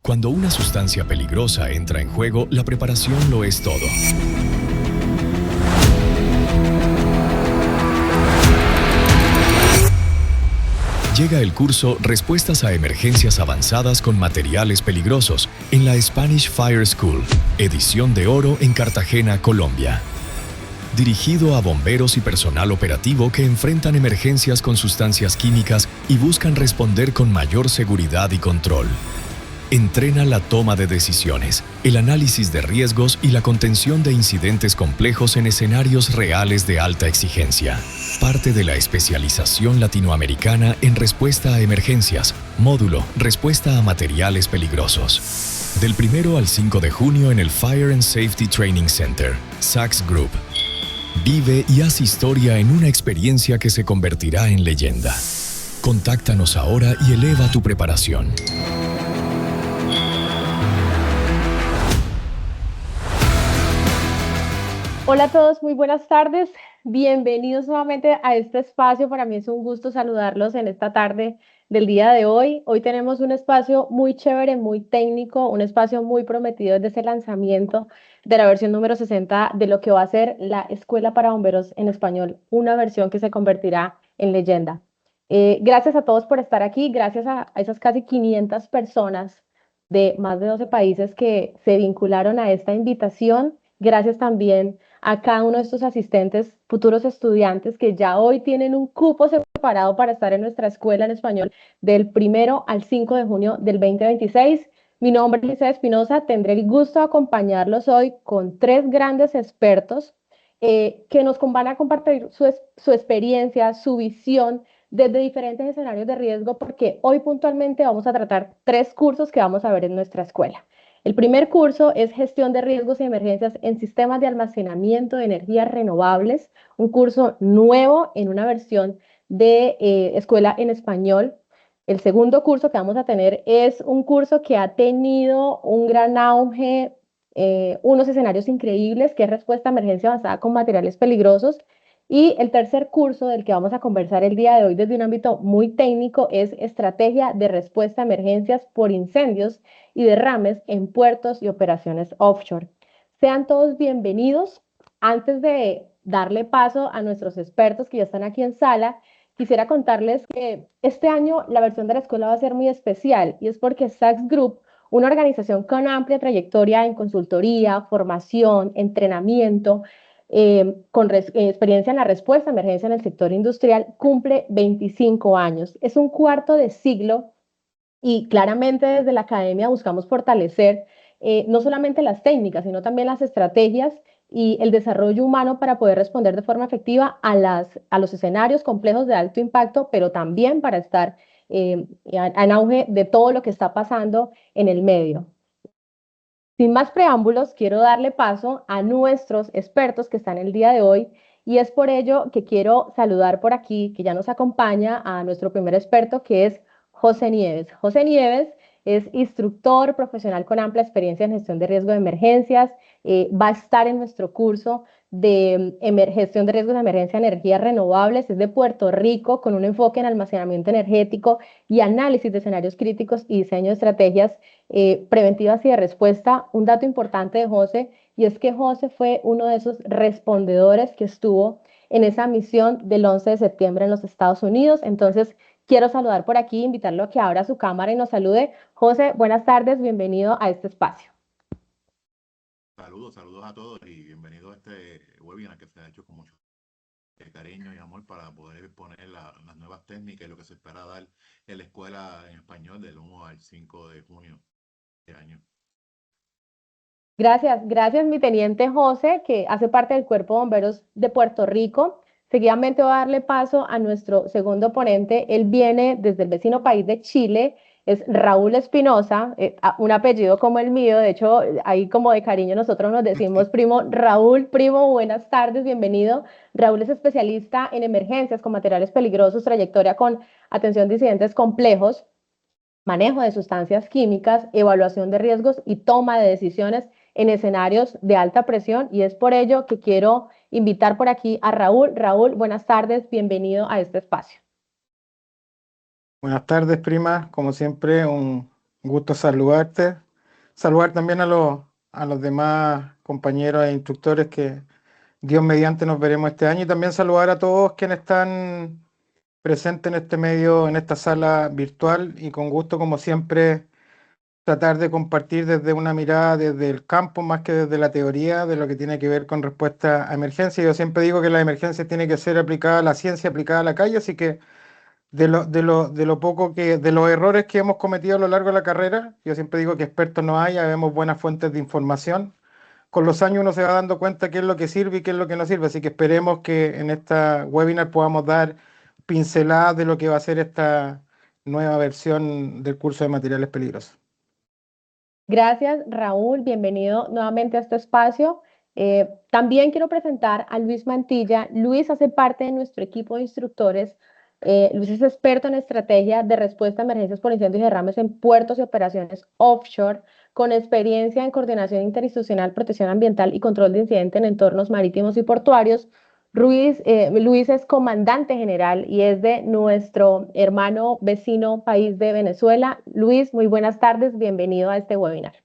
Cuando una sustancia peligrosa entra en juego, la preparación lo es todo. Llega el curso Respuestas a Emergencias Avanzadas con Materiales Peligrosos en la Spanish Fire School, edición de oro en Cartagena, Colombia. Dirigido a bomberos y personal operativo que enfrentan emergencias con sustancias químicas y buscan responder con mayor seguridad y control. Entrena la toma de decisiones, el análisis de riesgos y la contención de incidentes complejos en escenarios reales de alta exigencia. Parte de la especialización latinoamericana en respuesta a emergencias, módulo Respuesta a materiales peligrosos. Del 1 al 5 de junio en el Fire and Safety Training Center, Sachs Group. Vive y haz historia en una experiencia que se convertirá en leyenda. Contáctanos ahora y eleva tu preparación. Hola a todos, muy buenas tardes. Bienvenidos nuevamente a este espacio. Para mí es un gusto saludarlos en esta tarde del día de hoy. Hoy tenemos un espacio muy chévere, muy técnico, un espacio muy prometido desde ese lanzamiento de la versión número 60 de lo que va a ser la Escuela para Bomberos en Español, una versión que se convertirá en leyenda. Gracias a todos por estar aquí, gracias a esas casi 500 personas de más de 12 países que se vincularon a esta invitación. Gracias también a cada uno de estos asistentes, futuros estudiantes que ya hoy tienen un cupo separado para estar en nuestra escuela en español del 1 al 5 de junio del 2026. Mi nombre es Lisa Espinosa, tendré el gusto de acompañarlos hoy con tres grandes expertos que nos van a compartir su experiencia, su visión desde diferentes escenarios de riesgo, porque hoy puntualmente vamos a tratar tres cursos que vamos a ver en nuestra escuela. El primer curso es Gestión de Riesgos y Emergencias en Sistemas de Almacenamiento de Energías Renovables, un curso nuevo en una versión de escuela en español. El segundo curso que vamos a tener es un curso que ha tenido un gran auge, unos escenarios increíbles, que es Respuesta a Emergencia Avanzada con Materiales Peligrosos. Y el tercer curso del que vamos a conversar el día de hoy desde un ámbito muy técnico es Estrategia de Respuesta a Emergencias por Incendios y Derrames en Puertos y Operaciones Offshore. Sean todos bienvenidos. Antes de darle paso a nuestros expertos que ya están aquí en sala, quisiera contarles que este año la versión de la escuela va a ser muy especial, y es porque Sachs Group, una organización con amplia trayectoria en consultoría, formación, entrenamiento, con experiencia en la respuesta a emergencia en el sector industrial, cumple 25 años. Es un cuarto de siglo y claramente desde la academia buscamos fortalecer no solamente las técnicas, sino también las estrategias y el desarrollo humano para poder responder de forma efectiva a los escenarios complejos de alto impacto, pero también para estar en auge de todo lo que está pasando en el medio. Sin más preámbulos, quiero darle paso a nuestros expertos que están el día de hoy, y es por ello que quiero saludar por aquí, que ya nos acompaña, a nuestro primer experto, que es José Nieves. José Nieves es instructor profesional con amplia experiencia en gestión de riesgo de emergencias. Va a estar en nuestro curso de gestión de riesgos de emergencia de energías renovables. Es de Puerto Rico, con un enfoque en almacenamiento energético y análisis de escenarios críticos y diseño de estrategias preventivas y de respuesta. Un dato importante de José, y es que José fue uno de esos respondedores que estuvo en esa misión del 11 de septiembre en los Estados Unidos. Entonces, quiero saludar por aquí, invitarlo a que abra su cámara y nos salude. José, buenas tardes, bienvenido a este espacio. Saludos a todos y bienvenido a este webinar que se ha hecho con mucho cariño y amor para poder exponer las nuevas técnicas y lo que se espera dar en la escuela en español del 1 al 5 de junio de año. Gracias mi teniente José, que hace parte del Cuerpo de Bomberos de Puerto Rico. Seguidamente voy a darle paso a nuestro segundo ponente. Él viene desde el vecino país de Chile, es Raúl Espinosa, un apellido como el mío. De hecho, ahí como de cariño nosotros nos decimos primo. Raúl, primo, buenas tardes, bienvenido. Raúl es especialista en emergencias con materiales peligrosos, trayectoria con atención de incidentes complejos, manejo de sustancias químicas, evaluación de riesgos y toma de decisiones en escenarios de alta presión, y es por ello que quiero invitar por aquí a Raúl. Raúl, buenas tardes, bienvenido a este espacio. Buenas tardes, prima. Como siempre, un Un gusto saludarte. Saludar también a los demás compañeros e instructores que Dios mediante nos veremos este año y también saludar a todos quienes están presentes en este medio, en esta sala virtual y con gusto, como siempre, tratar de compartir desde una mirada desde el campo más que desde la teoría de lo que tiene que ver con respuesta a emergencia. Yo siempre digo que la emergencia tiene que ser aplicada a la ciencia, aplicada a la calle, así que de lo poco de los errores que hemos cometido a lo largo de la carrera, yo siempre digo que expertos no hay, habemos buenas fuentes de información. Con los años uno se va dando cuenta qué es lo que sirve y qué es lo que no sirve, así que esperemos que en esta webinar podamos dar pinceladas de lo que va a ser esta nueva versión del curso de materiales peligrosos. Gracias, Raúl. Bienvenido nuevamente a este espacio. También quiero presentar a Luis Mantilla. Luis hace parte de nuestro equipo de instructores. Luis es experto en estrategia de respuesta a emergencias por incendios y derrames en puertos y operaciones offshore, con experiencia en coordinación interinstitucional, protección ambiental y control de incidentes en entornos marítimos y portuarios. Luis es comandante general y es de nuestro hermano vecino país de Venezuela. Luis, muy buenas tardes, bienvenido a este webinar.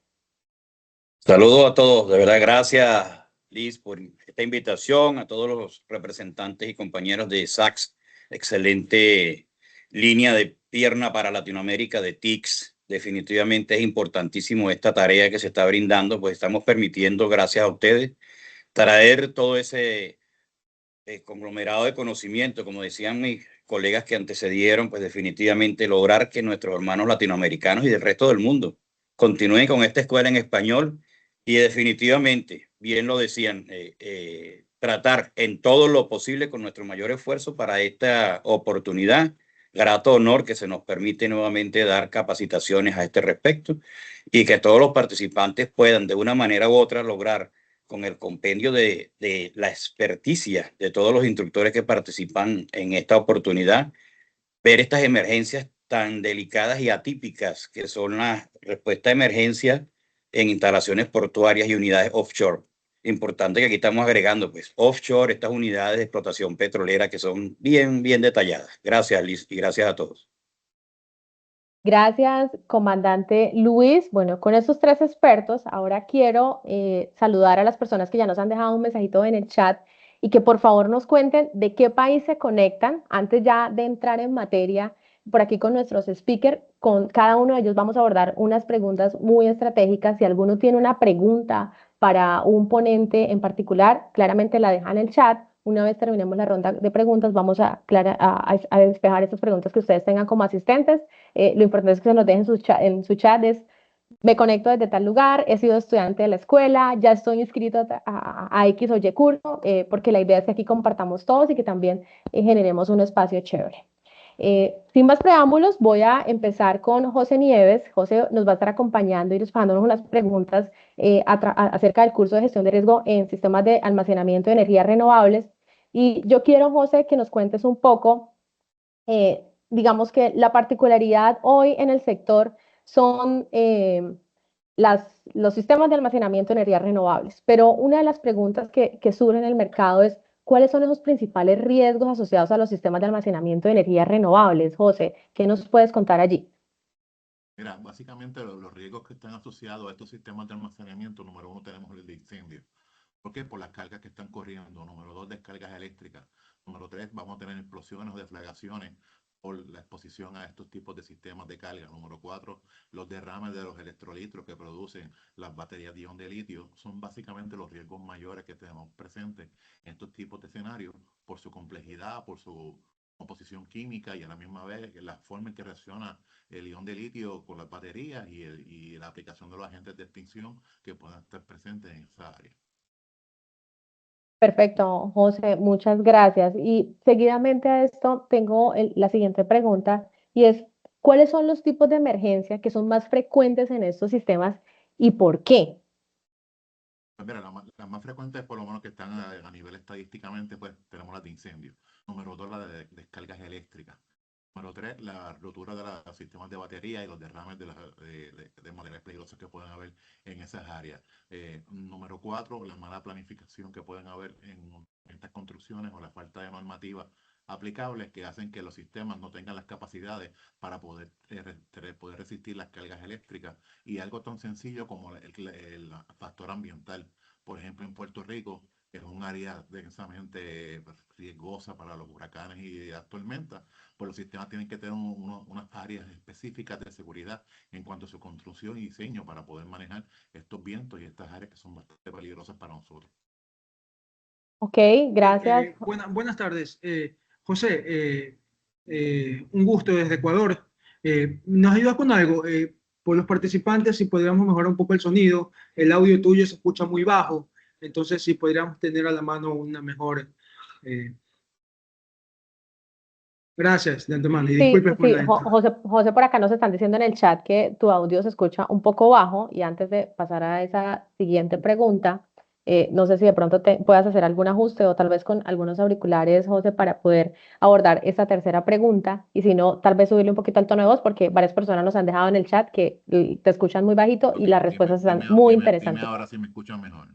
Saludos a todos, de verdad, gracias Liz por esta invitación, a todos los representantes y compañeros de SACS, excelente línea de pierna para Latinoamérica de TICS. Definitivamente es importantísimo esta tarea que se está brindando, pues estamos permitiendo, gracias a ustedes, traer todo ese conglomerado de conocimiento, como decían mis colegas que antecedieron, pues definitivamente lograr que nuestros hermanos latinoamericanos y del resto del mundo continúen con esta escuela en español y definitivamente, bien lo decían, tratar en todo lo posible con nuestro mayor esfuerzo para esta oportunidad. Grato honor que se nos permite nuevamente dar capacitaciones a este respecto y que todos los participantes puedan de una manera u otra lograr con el compendio de la experticia de todos los instructores que participan en esta oportunidad, ver estas emergencias tan delicadas y atípicas que son la respuesta a emergencia en instalaciones portuarias y unidades offshore. Importante que aquí estamos agregando, pues, offshore, estas unidades de explotación petrolera que son bien detalladas. Gracias, Liz, y gracias a todos. Gracias, comandante Luis. Bueno, con estos tres expertos, ahora quiero saludar a las personas que ya nos han dejado un mensajito en el chat y que por favor nos cuenten de qué país se conectan antes ya de entrar en materia. Por aquí con nuestros speakers, con cada uno de ellos vamos a abordar unas preguntas muy estratégicas. Si alguno tiene una pregunta para un ponente en particular, claramente la deja en el chat. Una vez terminemos la ronda de preguntas, vamos a despejar estas preguntas que ustedes tengan como asistentes. Lo importante es que se nos dejen en su chat es, me conecto desde tal lugar, he sido estudiante de la escuela, ya estoy inscrito a X o Y curso, porque la idea es que aquí compartamos todos y que también generemos un espacio chévere. Sin más preámbulos, voy a empezar con José Nieves. José nos va a estar acompañando y despejándonos unas preguntas acerca del curso de gestión de riesgo en sistemas de almacenamiento de energías renovables. Y yo quiero, José, que nos cuentes un poco, digamos que la particularidad hoy en el sector son los sistemas de almacenamiento de energías renovables. Pero una de las preguntas que surge en el mercado es, ¿cuáles son esos principales riesgos asociados a los sistemas de almacenamiento de energías renovables? José, ¿qué nos puedes contar allí? Mira, básicamente los riesgos que están asociados a estos sistemas de almacenamiento, número uno, tenemos el de incendio. ¿Por qué? Por las cargas que están corriendo. Número dos, descargas eléctricas. Número tres, vamos a tener explosiones o deflagraciones por la exposición a estos tipos de sistemas de carga. Número cuatro, los derrames de los electrolitos que producen las baterías de ion de litio son básicamente los riesgos mayores que tenemos presentes en estos tipos de escenarios por su complejidad, por su composición química y a la misma vez la forma en que reacciona el ion de litio con las baterías y la aplicación de los agentes de extinción que puedan estar presentes en esa área. Perfecto, José, muchas gracias. Y seguidamente a esto tengo la siguiente pregunta y es, ¿cuáles son los tipos de emergencia que son más frecuentes en estos sistemas y por qué? Pues mira, las más frecuentes, por lo menos que están a nivel estadísticamente, pues tenemos las de incendio. Número dos, la de descargas eléctricas. Número tres, la rotura de los sistemas de batería y los derrames de materiales peligrosos que pueden haber en esas áreas. Número cuatro, la mala planificación que pueden haber en estas construcciones o la falta de normativa aplicables que hacen que los sistemas no tengan las capacidades para poder resistir las cargas eléctricas, y algo tan sencillo como el factor ambiental. Por ejemplo, en Puerto Rico, que es un área densamente riesgosa para los huracanes y las tormentas, pues los sistemas tienen que tener unas áreas específicas de seguridad en cuanto a su construcción y diseño para poder manejar estos vientos y estas áreas que son bastante peligrosas para nosotros. Ok, gracias. Buenas tardes. José, un gusto desde Ecuador. ¿Nos ayudas con algo? Por los participantes, si podríamos mejorar un poco el sonido, el audio tuyo se escucha muy bajo, entonces si podríamos tener a la mano una mejor... Gracias de antemano y disculpe por la... José, por acá nos están diciendo en el chat que tu audio se escucha un poco bajo, y antes de pasar a esa siguiente pregunta, no sé si de pronto puedas hacer algún ajuste o tal vez con algunos auriculares, José, para poder abordar esta tercera pregunta, y si no, tal vez subirle un poquito el tono de voz, porque varias personas nos han dejado en el chat que te escuchan muy bajito y las respuestas están muy interesantes. Dime ahora si me escuchan mejor.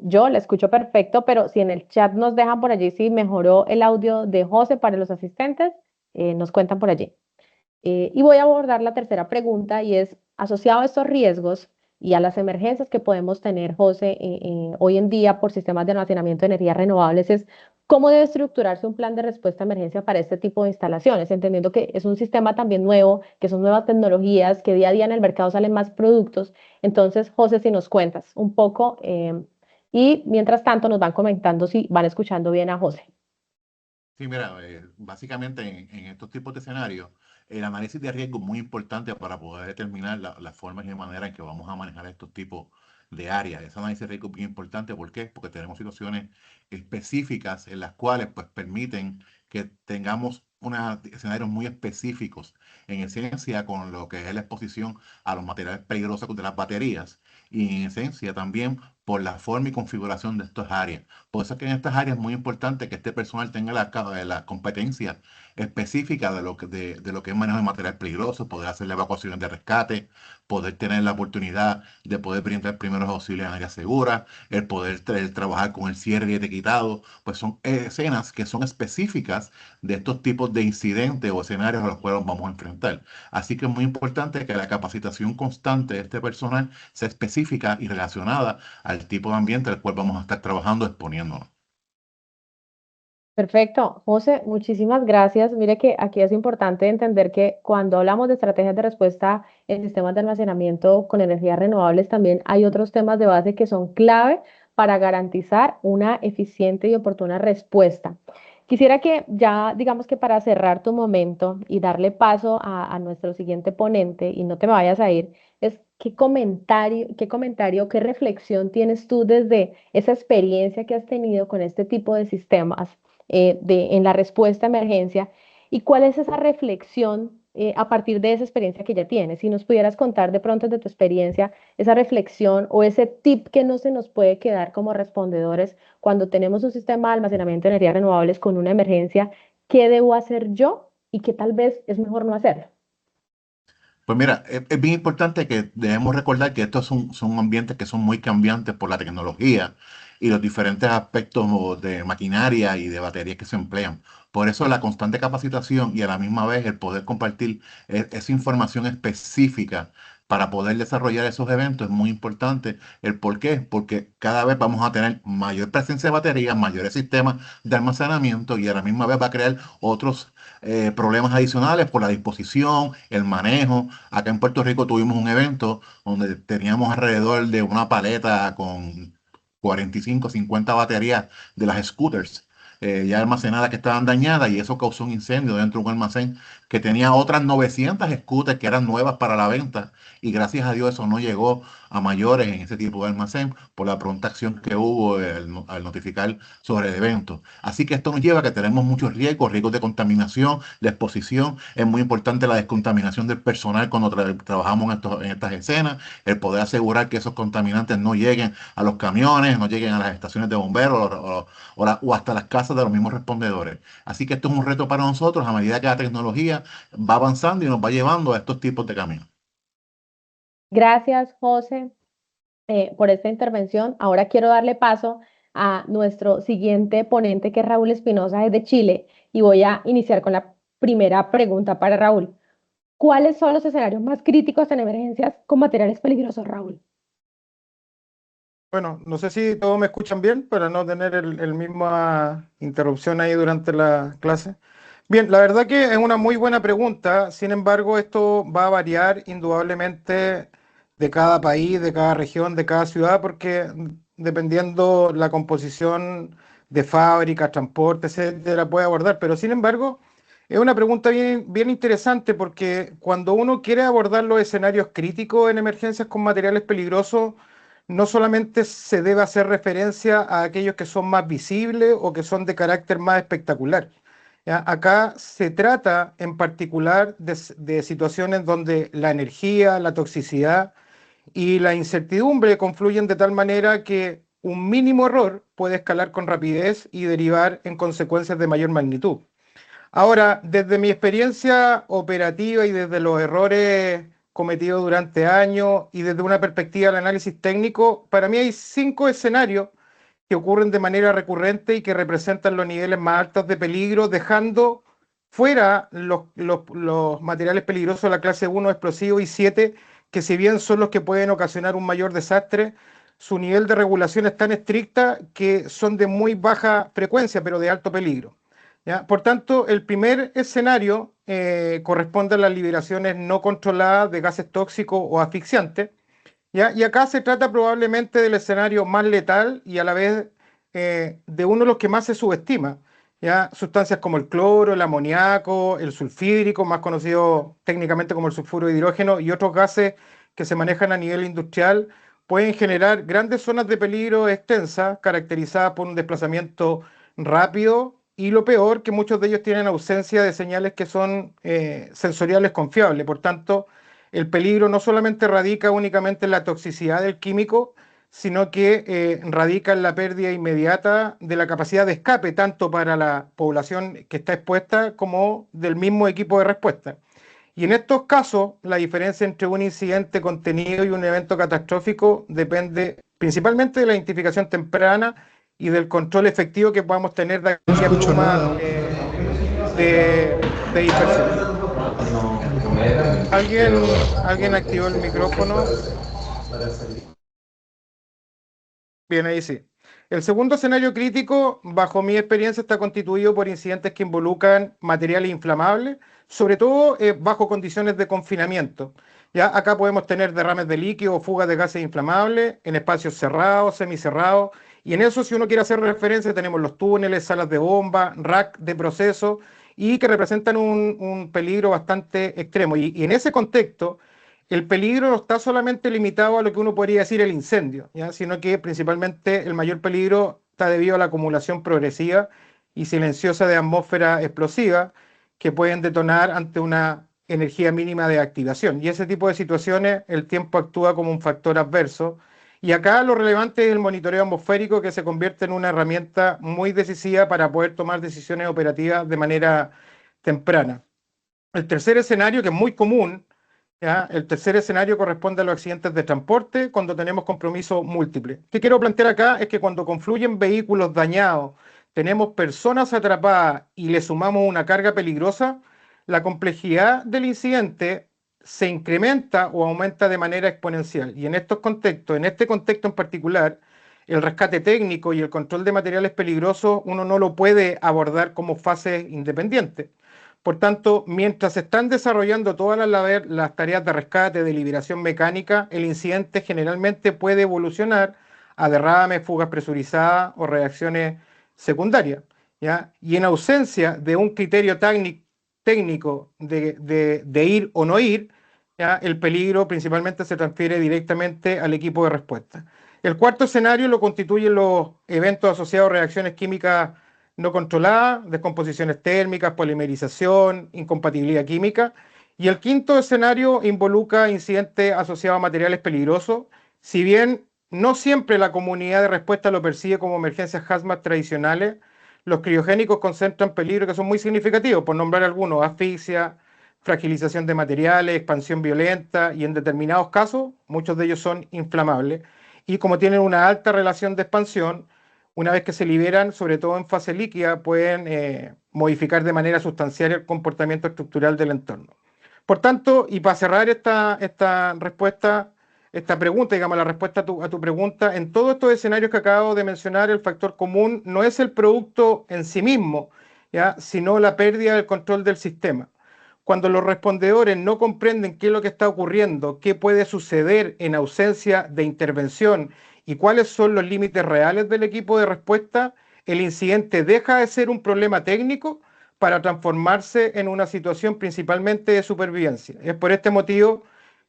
Yo la escucho perfecto, pero si en el chat nos dejan por allí si mejoró el audio de José para los asistentes, nos cuentan por allí. Y voy a abordar la tercera pregunta, y es asociado a estos riesgos y a las emergencias que podemos tener, José, hoy en día por sistemas de almacenamiento de energías renovables, es cómo debe estructurarse un plan de respuesta a emergencia para este tipo de instalaciones, entendiendo que es un sistema también nuevo, que son nuevas tecnologías, que día a día en el mercado salen más productos. Entonces, José, si nos cuentas un poco, y mientras tanto nos van comentando si van escuchando bien a José. Sí, mira, básicamente en estos tipos de escenarios, el análisis de riesgo es muy importante para poder determinar las formas y maneras en que vamos a manejar estos tipos de áreas. Ese análisis de riesgo es muy importante. ¿Por qué? Porque tenemos situaciones específicas en las cuales pues, permiten que tengamos unos escenarios muy específicos, en esencia con lo que es la exposición a los materiales peligrosos de las baterías, y en esencia también por la forma y configuración de estas áreas. Por eso es que en estas áreas es muy importante que este personal tenga la competencia específica de lo que es manejo de material peligroso, poder hacer la evacuación de rescate, poder tener la oportunidad de poder brindar primeros auxilios en áreas seguras, el poder trabajar con el cierre y etiquetado. Pues son escenas que son específicas de estos tipos de incidentes o escenarios a los cuales vamos a enfrentar. Así que es muy importante que la capacitación constante de este personal sea específica y relacionada al tipo de ambiente al cual vamos a estar trabajando, exponiéndonos. Perfecto, José, muchísimas gracias. Mire que aquí es importante entender que cuando hablamos de estrategias de respuesta en sistemas de almacenamiento con energías renovables, también hay otros temas de base que son clave para garantizar una eficiente y oportuna respuesta. Quisiera que ya, digamos que para cerrar tu momento y darle paso a nuestro siguiente ponente, y no te me vayas a ir, es qué comentario, qué reflexión tienes tú desde esa experiencia que has tenido con este tipo de sistemas en la respuesta a emergencia, y cuál es esa reflexión a partir de esa experiencia que ya tienes. Si nos pudieras contar de pronto de tu experiencia, esa reflexión o ese tip que no se nos puede quedar como respondedores cuando tenemos un sistema de almacenamiento de energías renovables con una emergencia, ¿qué debo hacer yo y qué tal vez es mejor no hacerlo? Pues mira, es bien importante que debemos recordar que estos son ambientes que son muy cambiantes por la tecnología y los diferentes aspectos de maquinaria y de baterías que se emplean. Por eso la constante capacitación y a la misma vez el poder compartir esa información específica para poder desarrollar esos eventos es muy importante. ¿El por qué? Porque cada vez vamos a tener mayor presencia de baterías, mayores sistemas de almacenamiento, y a la misma vez va a crear otros problemas adicionales por la disposición, el manejo. Acá en Puerto Rico tuvimos un evento donde teníamos alrededor de una paleta con 45, 50 baterías de las scooters ya almacenadas que estaban dañadas, y eso causó un incendio dentro de un almacén que tenía otras 900 scooters que eran nuevas para la venta, y gracias a Dios eso no llegó a mayores en ese tipo de almacén por la pronta acción que hubo al notificar sobre el evento. Así que esto nos lleva a que tenemos muchos riesgos de contaminación, de exposición. Es muy importante la descontaminación del personal cuando trabajamos en estas escenas, el poder asegurar que esos contaminantes no lleguen a los camiones, no lleguen a las estaciones de bomberos o hasta las casas de los mismos respondedores. Así que esto es un reto para nosotros a medida que la tecnología va avanzando y nos va llevando a estos tipos de caminos. Gracias, José, por esta intervención. Ahora quiero darle paso a nuestro siguiente ponente, que es Raúl Espinosa desde Chile, y voy a iniciar con la primera pregunta para Raúl. ¿Cuáles son los escenarios más críticos en emergencias con materiales peligrosos, Raúl? Bueno, no sé si todos me escuchan bien para no tener el misma interrupción ahí durante la clase. Bien, la verdad que es una muy buena pregunta. Sin embargo, esto va a variar indudablemente de cada país, de cada región, de cada ciudad, porque dependiendo la composición de fábricas, transporte, etcétera, puede abordar. Pero sin embargo, es una pregunta bien interesante porque cuando uno quiere abordar los escenarios críticos en emergencias con materiales peligrosos, no solamente se debe hacer referencia a aquellos que son más visibles o que son de carácter más espectacular. ¿Ya? Acá se trata en particular de situaciones donde la energía, la toxicidad y la incertidumbre confluyen de tal manera que un mínimo error puede escalar con rapidez y derivar en consecuencias de mayor magnitud. Ahora, desde mi experiencia operativa y desde los errores cometidos durante años y desde una perspectiva del análisis técnico, para mí hay 5 escenarios que ocurren de manera recurrente y que representan los niveles más altos de peligro, dejando fuera los materiales peligrosos de la clase 1, explosivos, y 7, que si bien son los que pueden ocasionar un mayor desastre, su nivel de regulación es tan estricta que son de muy baja frecuencia, pero de alto peligro. ¿Ya? Por tanto, el primer escenario corresponde a las liberaciones no controladas de gases tóxicos o asfixiantes, ¿ya? Y acá se trata probablemente del escenario más letal y a la vez de uno de los que más se subestima, ¿ya? Sustancias como el cloro, el amoníaco, el sulfídrico, más conocido técnicamente como el sulfuro de hidrógeno, y otros gases que se manejan a nivel industrial, pueden generar grandes zonas de peligro extensas, caracterizadas por un desplazamiento rápido, y lo peor, que muchos de ellos tienen ausencia de señales que son sensoriales confiables. Por tanto, el peligro no solamente radica únicamente en la toxicidad del químico, sino que radica en la pérdida inmediata de la capacidad de escape, tanto para la población que está expuesta como del mismo equipo de respuesta. Y en estos casos, la diferencia entre un incidente contenido y un evento catastrófico depende principalmente de la identificación temprana y del control efectivo que podamos tener de aquella pluma de dispersión. ¿Alguien activó el micrófono? Bien, ahí sí. El segundo escenario crítico, bajo mi experiencia, está constituido por incidentes que involucran materiales inflamables, sobre todo bajo condiciones de confinamiento. Ya acá podemos tener derrames de líquido o fugas de gases inflamables en espacios cerrados, semicerrados, y en eso, si uno quiere hacer referencia, tenemos los túneles, salas de bomba, rack de proceso, y que representan un peligro bastante extremo. Y en ese contexto, el peligro no está solamente limitado a lo que uno podría decir el incendio, ¿ya? Sino que principalmente el mayor peligro está debido a la acumulación progresiva y silenciosa de atmósfera explosiva que pueden detonar ante una energía mínima de activación. Y ese tipo de situaciones, el tiempo actúa como un factor adverso. Y acá lo relevante es el monitoreo atmosférico, que se convierte en una herramienta muy decisiva para poder tomar decisiones operativas de manera temprana. El tercer escenario, que es muy común, ¿ya? El tercer escenario corresponde a los accidentes de transporte cuando tenemos compromiso múltiple. ¿Qué quiero plantear acá? Es que cuando confluyen vehículos dañados, tenemos personas atrapadas y le sumamos una carga peligrosa, la complejidad del incidente se incrementa o aumenta de manera exponencial. Y en estos contextos, en este contexto en particular, el rescate técnico y el control de materiales peligrosos uno no lo puede abordar como fases independientes. Por tanto, mientras se están desarrollando todas las tareas de rescate, de liberación mecánica, el incidente generalmente puede evolucionar a derrames, fugas presurizadas o reacciones secundarias, ¿ya? Y en ausencia de un criterio técnico de ir o no ir, ¿ya? El peligro principalmente se transfiere directamente al equipo de respuesta. El cuarto escenario lo constituyen los eventos asociados a reacciones químicas no controlada, descomposiciones térmicas, polimerización, incompatibilidad química. Y el quinto escenario involucra incidentes asociados a materiales peligrosos. Si bien no siempre la comunidad de respuesta lo percibe como emergencias hazmat tradicionales, los criogénicos concentran peligros que son muy significativos, por nombrar algunos: asfixia, fragilización de materiales, expansión violenta, y en determinados casos, muchos de ellos son inflamables. Y como tienen una alta relación de expansión, una vez que se liberan, sobre todo en fase líquida, pueden modificar de manera sustancial el comportamiento estructural del entorno. Por tanto, y para cerrar esta respuesta, esta pregunta, digamos, la respuesta a tu pregunta, en todos estos escenarios que acabo de mencionar, el factor común no es el producto en sí mismo, ¿ya?, sino la pérdida del control del sistema. Cuando los respondedores no comprenden qué es lo que está ocurriendo, qué puede suceder en ausencia de intervención y cuáles son los límites reales del equipo de respuesta, el incidente deja de ser un problema técnico para transformarse en una situación principalmente de supervivencia. Es por este motivo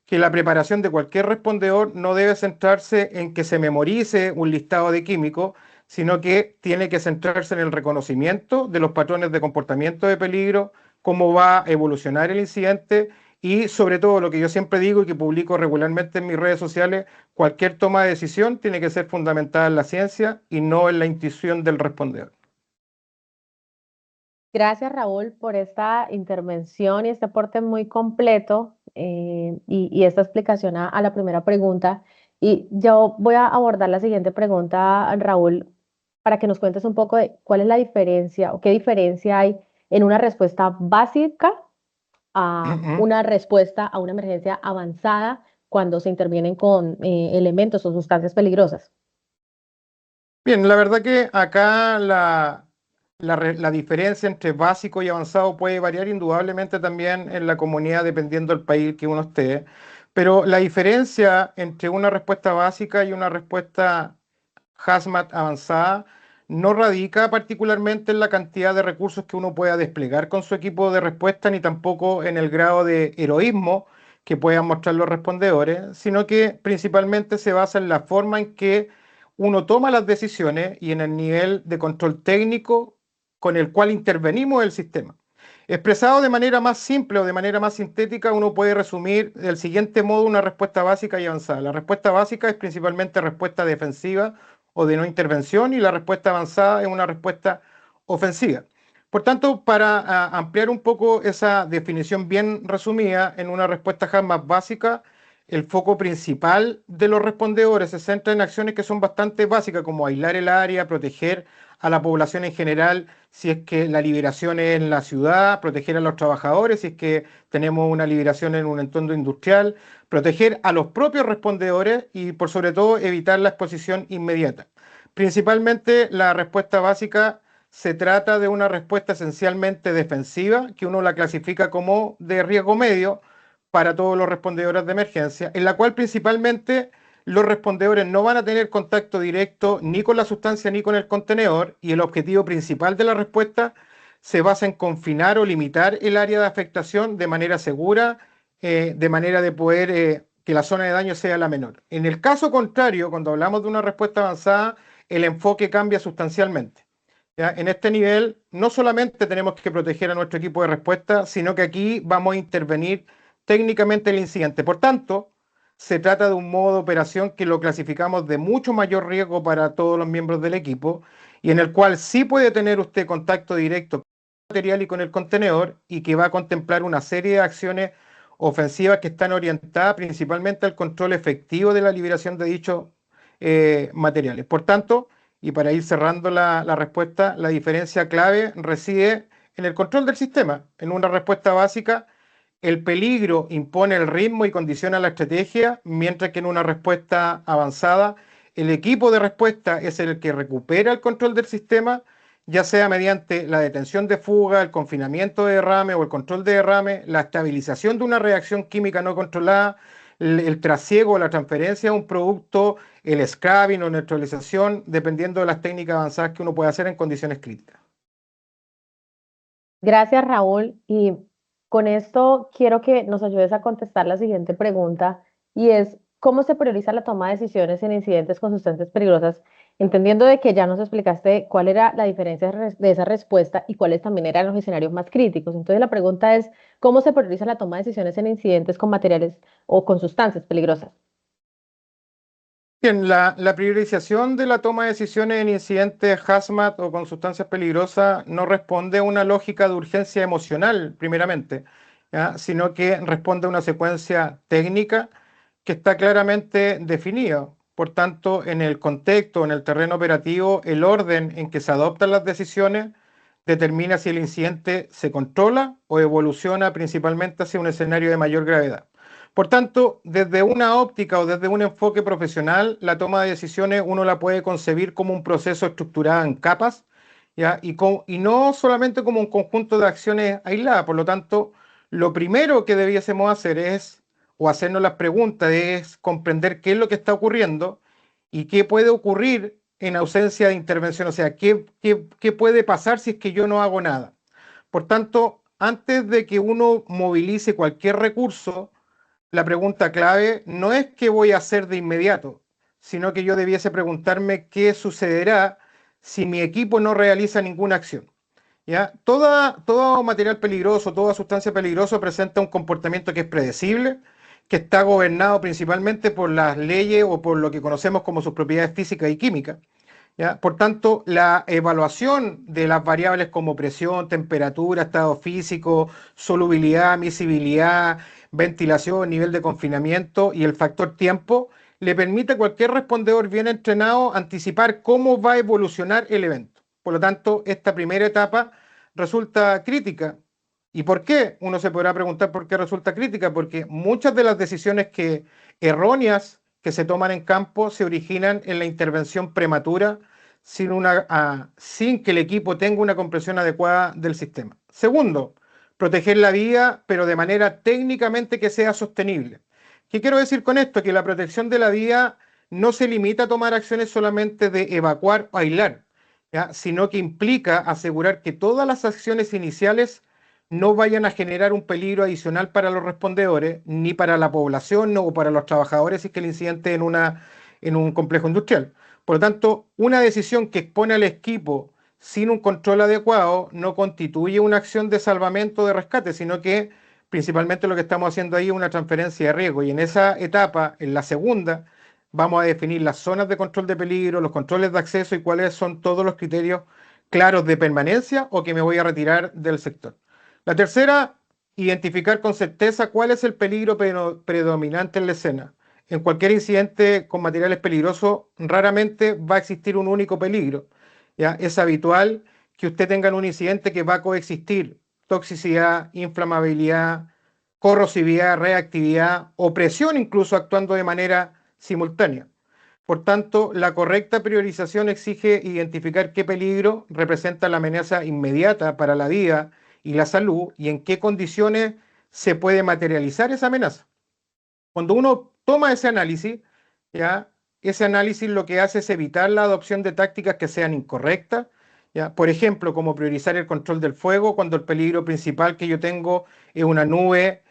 que la preparación de cualquier respondedor no debe centrarse en que se memorice un listado de químicos, sino que tiene que centrarse en el reconocimiento de los patrones de comportamiento de peligro, cómo va a evolucionar el incidente y sobre todo lo que yo siempre digo y que publico regularmente en mis redes sociales, cualquier toma de decisión tiene que ser fundamentada en la ciencia y no en la intuición del respondedor. Gracias, Raúl, por esta intervención y este aporte muy completo y esta explicación a la primera pregunta. Y yo voy a abordar la siguiente pregunta, Raúl, para que nos cuentes un poco de cuál es la diferencia o qué diferencia hay en una respuesta básica a una respuesta a una emergencia avanzada cuando se intervienen con elementos o sustancias peligrosas. Bien, la verdad que acá la diferencia entre básico y avanzado puede variar indudablemente también en la comunidad dependiendo del país que uno esté, pero la diferencia entre una respuesta básica y una respuesta hazmat avanzada no radica particularmente en la cantidad de recursos que uno pueda desplegar con su equipo de respuesta, ni tampoco en el grado de heroísmo que puedan mostrar los respondedores, sino que principalmente se basa en la forma en que uno toma las decisiones y en el nivel de control técnico con el cual intervenimos el sistema. Expresado de manera más simple o de manera más sintética, uno puede resumir del siguiente modo una respuesta básica y avanzada. La respuesta básica es principalmente respuesta defensiva o de no intervención y la respuesta avanzada es una respuesta ofensiva. Por tanto, para ampliar un poco esa definición bien resumida, en una respuesta hazmat básica, el foco principal de los respondedores se centra en acciones que son bastante básicas, como aislar el área, proteger a la población en general, si es que la liberación es en la ciudad, proteger a los trabajadores, si es que tenemos una liberación en un entorno industrial, proteger a los propios respondedores y, por sobre todo, evitar la exposición inmediata. Principalmente, la respuesta básica se trata de una respuesta esencialmente defensiva, que uno la clasifica como de riesgo medio para todos los respondedores de emergencia, en la cual principalmente los respondedores no van a tener contacto directo ni con la sustancia ni con el contenedor y el objetivo principal de la respuesta se basa en confinar o limitar el área de afectación de manera segura, de manera de poder que la zona de daño sea la menor. En el caso contrario, cuando hablamos de una respuesta avanzada, el enfoque cambia sustancialmente. ¿Ya? En este nivel no solamente tenemos que proteger a nuestro equipo de respuesta, sino que aquí vamos a intervenir técnicamente el incidente. Por tanto, se trata de un modo de operación que lo clasificamos de mucho mayor riesgo para todos los miembros del equipo y en el cual sí puede tener usted contacto directo con el material y con el contenedor y que va a contemplar una serie de acciones ofensivas que están orientadas principalmente al control efectivo de la liberación de dichos materiales. Por tanto, y para ir cerrando la respuesta, la diferencia clave reside en el control del sistema. En una respuesta básica, el peligro impone el ritmo y condiciona la estrategia, mientras que en una respuesta avanzada, el equipo de respuesta es el que recupera el control del sistema, ya sea mediante la detención de fuga, el confinamiento de derrame o el control de derrame, la estabilización de una reacción química no controlada, el trasiego o la transferencia de un producto, el scrubbing o neutralización, dependiendo de las técnicas avanzadas que uno puede hacer en condiciones críticas. Gracias, Raúl. Y con esto quiero que nos ayudes a contestar la siguiente pregunta y es, ¿cómo se prioriza la toma de decisiones en incidentes con sustancias peligrosas? Entendiendo de que ya nos explicaste cuál era la diferencia de esa respuesta y cuáles también eran los escenarios más críticos. Entonces la pregunta es, ¿cómo se prioriza la toma de decisiones en incidentes con materiales o con sustancias peligrosas? Bien, la priorización de la toma de decisiones en incidentes hazmat o con sustancias peligrosas no responde a una lógica de urgencia emocional, primeramente, ¿ya?, sino que responde a una secuencia técnica que está claramente definida. Por tanto, en el contexto, en el terreno operativo, el orden en que se adoptan las decisiones determina si el incidente se controla o evoluciona principalmente hacia un escenario de mayor gravedad. Por tanto, desde una óptica o desde un enfoque profesional, la toma de decisiones uno la puede concebir como un proceso estructurado en capas, ¿ya? Y no solamente como un conjunto de acciones aisladas. Por lo tanto, lo primero que debiésemos hacer es, o hacernos las preguntas, es comprender qué es lo que está ocurriendo y qué puede ocurrir en ausencia de intervención. O sea, qué puede pasar si es que yo no hago nada. Por tanto, antes de que uno movilice cualquier recurso, la pregunta clave no es qué voy a hacer de inmediato, sino que yo debiese preguntarme qué sucederá si mi equipo no realiza ninguna acción. ¿Ya? Todo material peligroso, toda sustancia peligrosa presenta un comportamiento que es predecible, que está gobernado principalmente por las leyes o por lo que conocemos como sus propiedades físicas y químicas. ¿Ya? Por tanto, la evaluación de las variables como presión, temperatura, estado físico, solubilidad, miscibilidad, ventilación, nivel de confinamiento y el factor tiempo le permite a cualquier respondedor bien entrenado anticipar cómo va a evolucionar el evento. Por lo tanto, esta primera etapa resulta crítica. ¿Y por qué? Uno se podrá preguntar por qué resulta crítica, porque muchas de las decisiones erróneas que se toman en campo se originan en la intervención prematura sin que el equipo tenga una comprensión adecuada del sistema. Segundo, proteger la vida, pero de manera técnicamente que sea sostenible. ¿Qué quiero decir con esto? Que la protección de la vida no se limita a tomar acciones solamente de evacuar o aislar, ¿ya? Sino que implica asegurar que todas las acciones iniciales no vayan a generar un peligro adicional para los respondedores, ni para la población o para los trabajadores si es que el incidente en un complejo industrial. Por lo tanto, una decisión que expone al equipo sin un control adecuado no constituye una acción de salvamento o de rescate, sino que principalmente lo que estamos haciendo ahí es una transferencia de riesgo. Y en esa etapa, en la segunda, vamos a definir las zonas de control de peligro, los controles de acceso y cuáles son todos los criterios claros de permanencia o que me voy a retirar del sector. La tercera, identificar con certeza cuál es el peligro predominante en la escena. En cualquier incidente con materiales peligrosos, raramente va a existir un único peligro. ¿Ya? Es habitual que usted tenga un incidente que va a coexistir toxicidad, inflamabilidad, corrosividad, reactividad o presión incluso actuando de manera simultánea. Por tanto, la correcta priorización exige identificar qué peligro representa la amenaza inmediata para la vida y la salud y en qué condiciones se puede materializar esa amenaza. Cuando uno toma ese análisis, ¿ya? Ese análisis lo que hace es evitar la adopción de tácticas que sean incorrectas, ¿ya? Por ejemplo, como priorizar el control del fuego cuando el peligro principal que yo tengo es una nube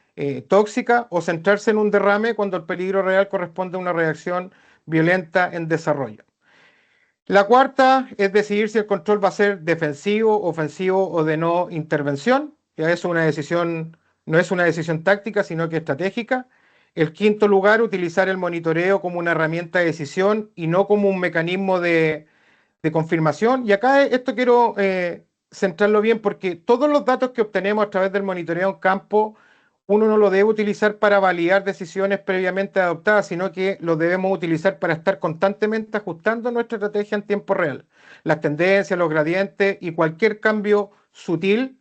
tóxica, o centrarse en un derrame cuando el peligro real corresponde a una reacción violenta en desarrollo. La cuarta es decidir si el control va a ser defensivo, ofensivo o de no intervención. Ya es una decisión, no es una decisión táctica, sino que estratégica. El quinto lugar, utilizar el monitoreo como una herramienta de decisión y no como un mecanismo de confirmación. Y acá esto quiero centrarlo bien porque todos los datos que obtenemos a través del monitoreo en campo, uno no lo debe utilizar para validar decisiones previamente adoptadas, sino que lo debemos utilizar para estar constantemente ajustando nuestra estrategia en tiempo real. Las tendencias, los gradientes y cualquier cambio sutil,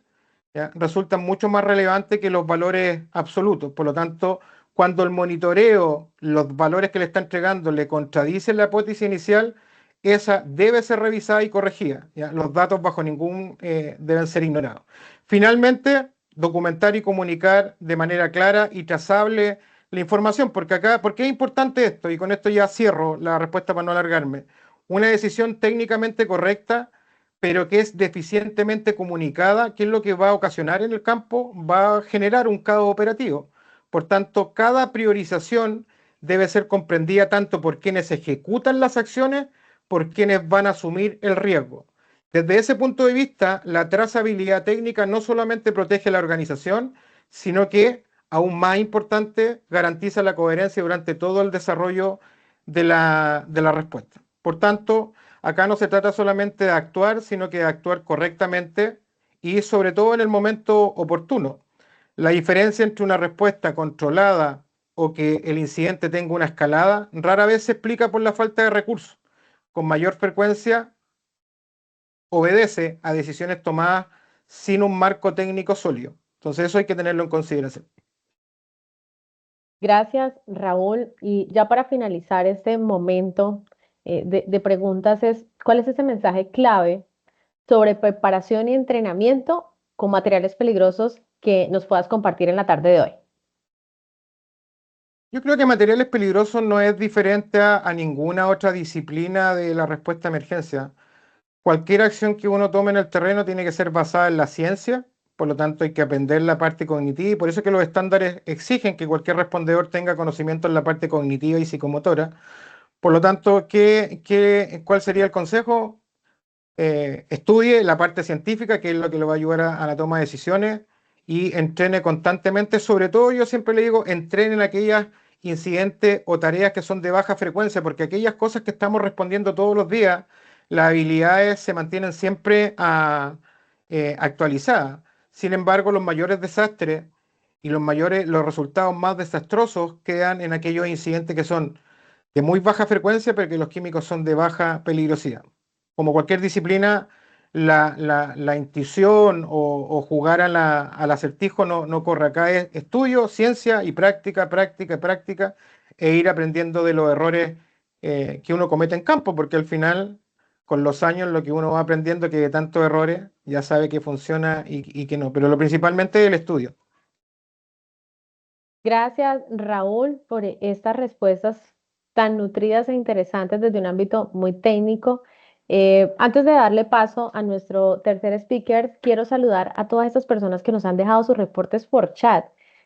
¿ya? Resultan mucho más relevantes que los valores absolutos. Por lo tanto, cuando el monitoreo, los valores que le está entregando le contradicen la hipótesis inicial, esa debe ser revisada y corregida, ¿ya? Los datos bajo ningún deben ser ignorados. Finalmente, documentar y comunicar de manera clara y trazable la información, porque acá, ¿por qué es importante esto? Y con esto ya cierro la respuesta para no alargarme. Una decisión técnicamente correcta, pero que es deficientemente comunicada, ¿qué es lo que va a ocasionar en el campo? Va a generar un caos operativo. Por tanto, cada priorización debe ser comprendida tanto por quienes ejecutan las acciones, por quienes van a asumir el riesgo. Desde ese punto de vista, la trazabilidad técnica no solamente protege la organización, sino que, aún más importante, garantiza la coherencia durante todo el desarrollo de la respuesta. Por tanto, acá no se trata solamente de actuar, sino que de actuar correctamente y sobre todo en el momento oportuno. La diferencia entre una respuesta controlada o que el incidente tenga una escalada, rara vez se explica por la falta de recursos. Con mayor frecuencia obedece a decisiones tomadas sin un marco técnico sólido. Entonces eso hay que tenerlo en consideración. Gracias, Raúl. Y ya para finalizar este momento de preguntas ¿cuál es ese mensaje clave sobre preparación y entrenamiento con materiales peligrosos que nos puedas compartir en la tarde de hoy? Yo creo que materiales peligrosos no es diferente a ninguna otra disciplina de la respuesta a emergencia. Cualquier acción que uno tome en el terreno tiene que ser basada en la ciencia, por lo tanto hay que aprender la parte cognitiva y por eso es que los estándares exigen que cualquier respondedor tenga conocimiento en la parte cognitiva y psicomotora. Por lo tanto, ¿cuál sería el consejo? Estudie la parte científica, que es lo que le va a ayudar a la toma de decisiones, y entrene constantemente. Sobre todo, yo siempre le digo, entrenen aquellas incidentes o tareas que son de baja frecuencia, porque aquellas cosas que estamos respondiendo todos los días, las habilidades se mantienen siempre actualizadas. Sin embargo, los mayores desastres y los resultados más desastrosos quedan en aquellos incidentes que son de muy baja frecuencia, pero que los químicos son de baja peligrosidad. Como cualquier disciplina, la intuición o jugar al acertijo no corre. Acá es estudio, ciencia y práctica, práctica, práctica, e ir aprendiendo de los errores que uno comete en campo, porque al final, con los años, lo que uno va aprendiendo que de tantos errores ya sabe que funciona y que no. Pero lo principalmente es el estudio. Gracias, Raúl, por estas respuestas tan nutridas e interesantes desde un ámbito muy técnico. Antes de darle paso a nuestro tercer speaker, quiero saludar a todas estas personas que nos han dejado sus reportes por chat.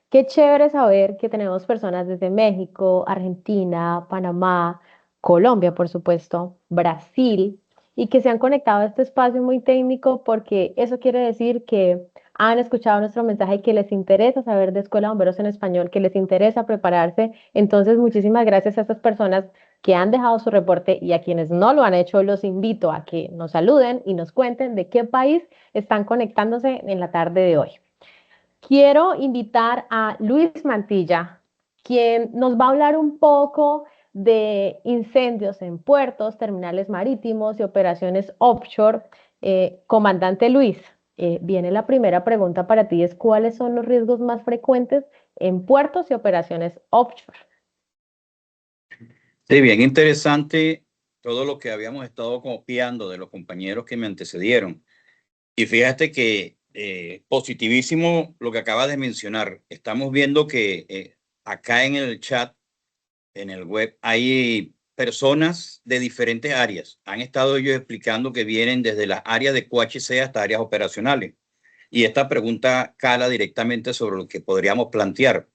Qué chévere saber que tenemos personas desde México, Argentina, Panamá, Colombia, por supuesto, Brasil, y que se han conectado a este espacio muy técnico porque eso quiere decir que han escuchado nuestro mensaje y que les interesa saber de Escuela de Bomberos en Español, que les interesa prepararse. Entonces, muchísimas gracias a estas personas que han dejado su reporte y a quienes no lo han hecho, los invito a que nos saluden y nos cuenten de qué país están conectándose en la tarde de hoy. Quiero invitar a Luis Mantilla, quien nos va a hablar un poco de incendios en puertos, terminales marítimos y operaciones offshore. Comandante Luis, viene la primera pregunta para ti, es ¿cuáles son los riesgos más frecuentes en puertos y operaciones offshore? Sí, bien interesante todo lo que habíamos estado copiando de los compañeros que me antecedieron. Y fíjate que positivísimo lo que acabas de mencionar. Estamos viendo que acá en el chat, en el web, hay personas de diferentes áreas. Han estado ellos explicando que vienen desde las áreas de QHC hasta áreas operacionales. Y esta pregunta cala directamente sobre lo que podríamos plantear.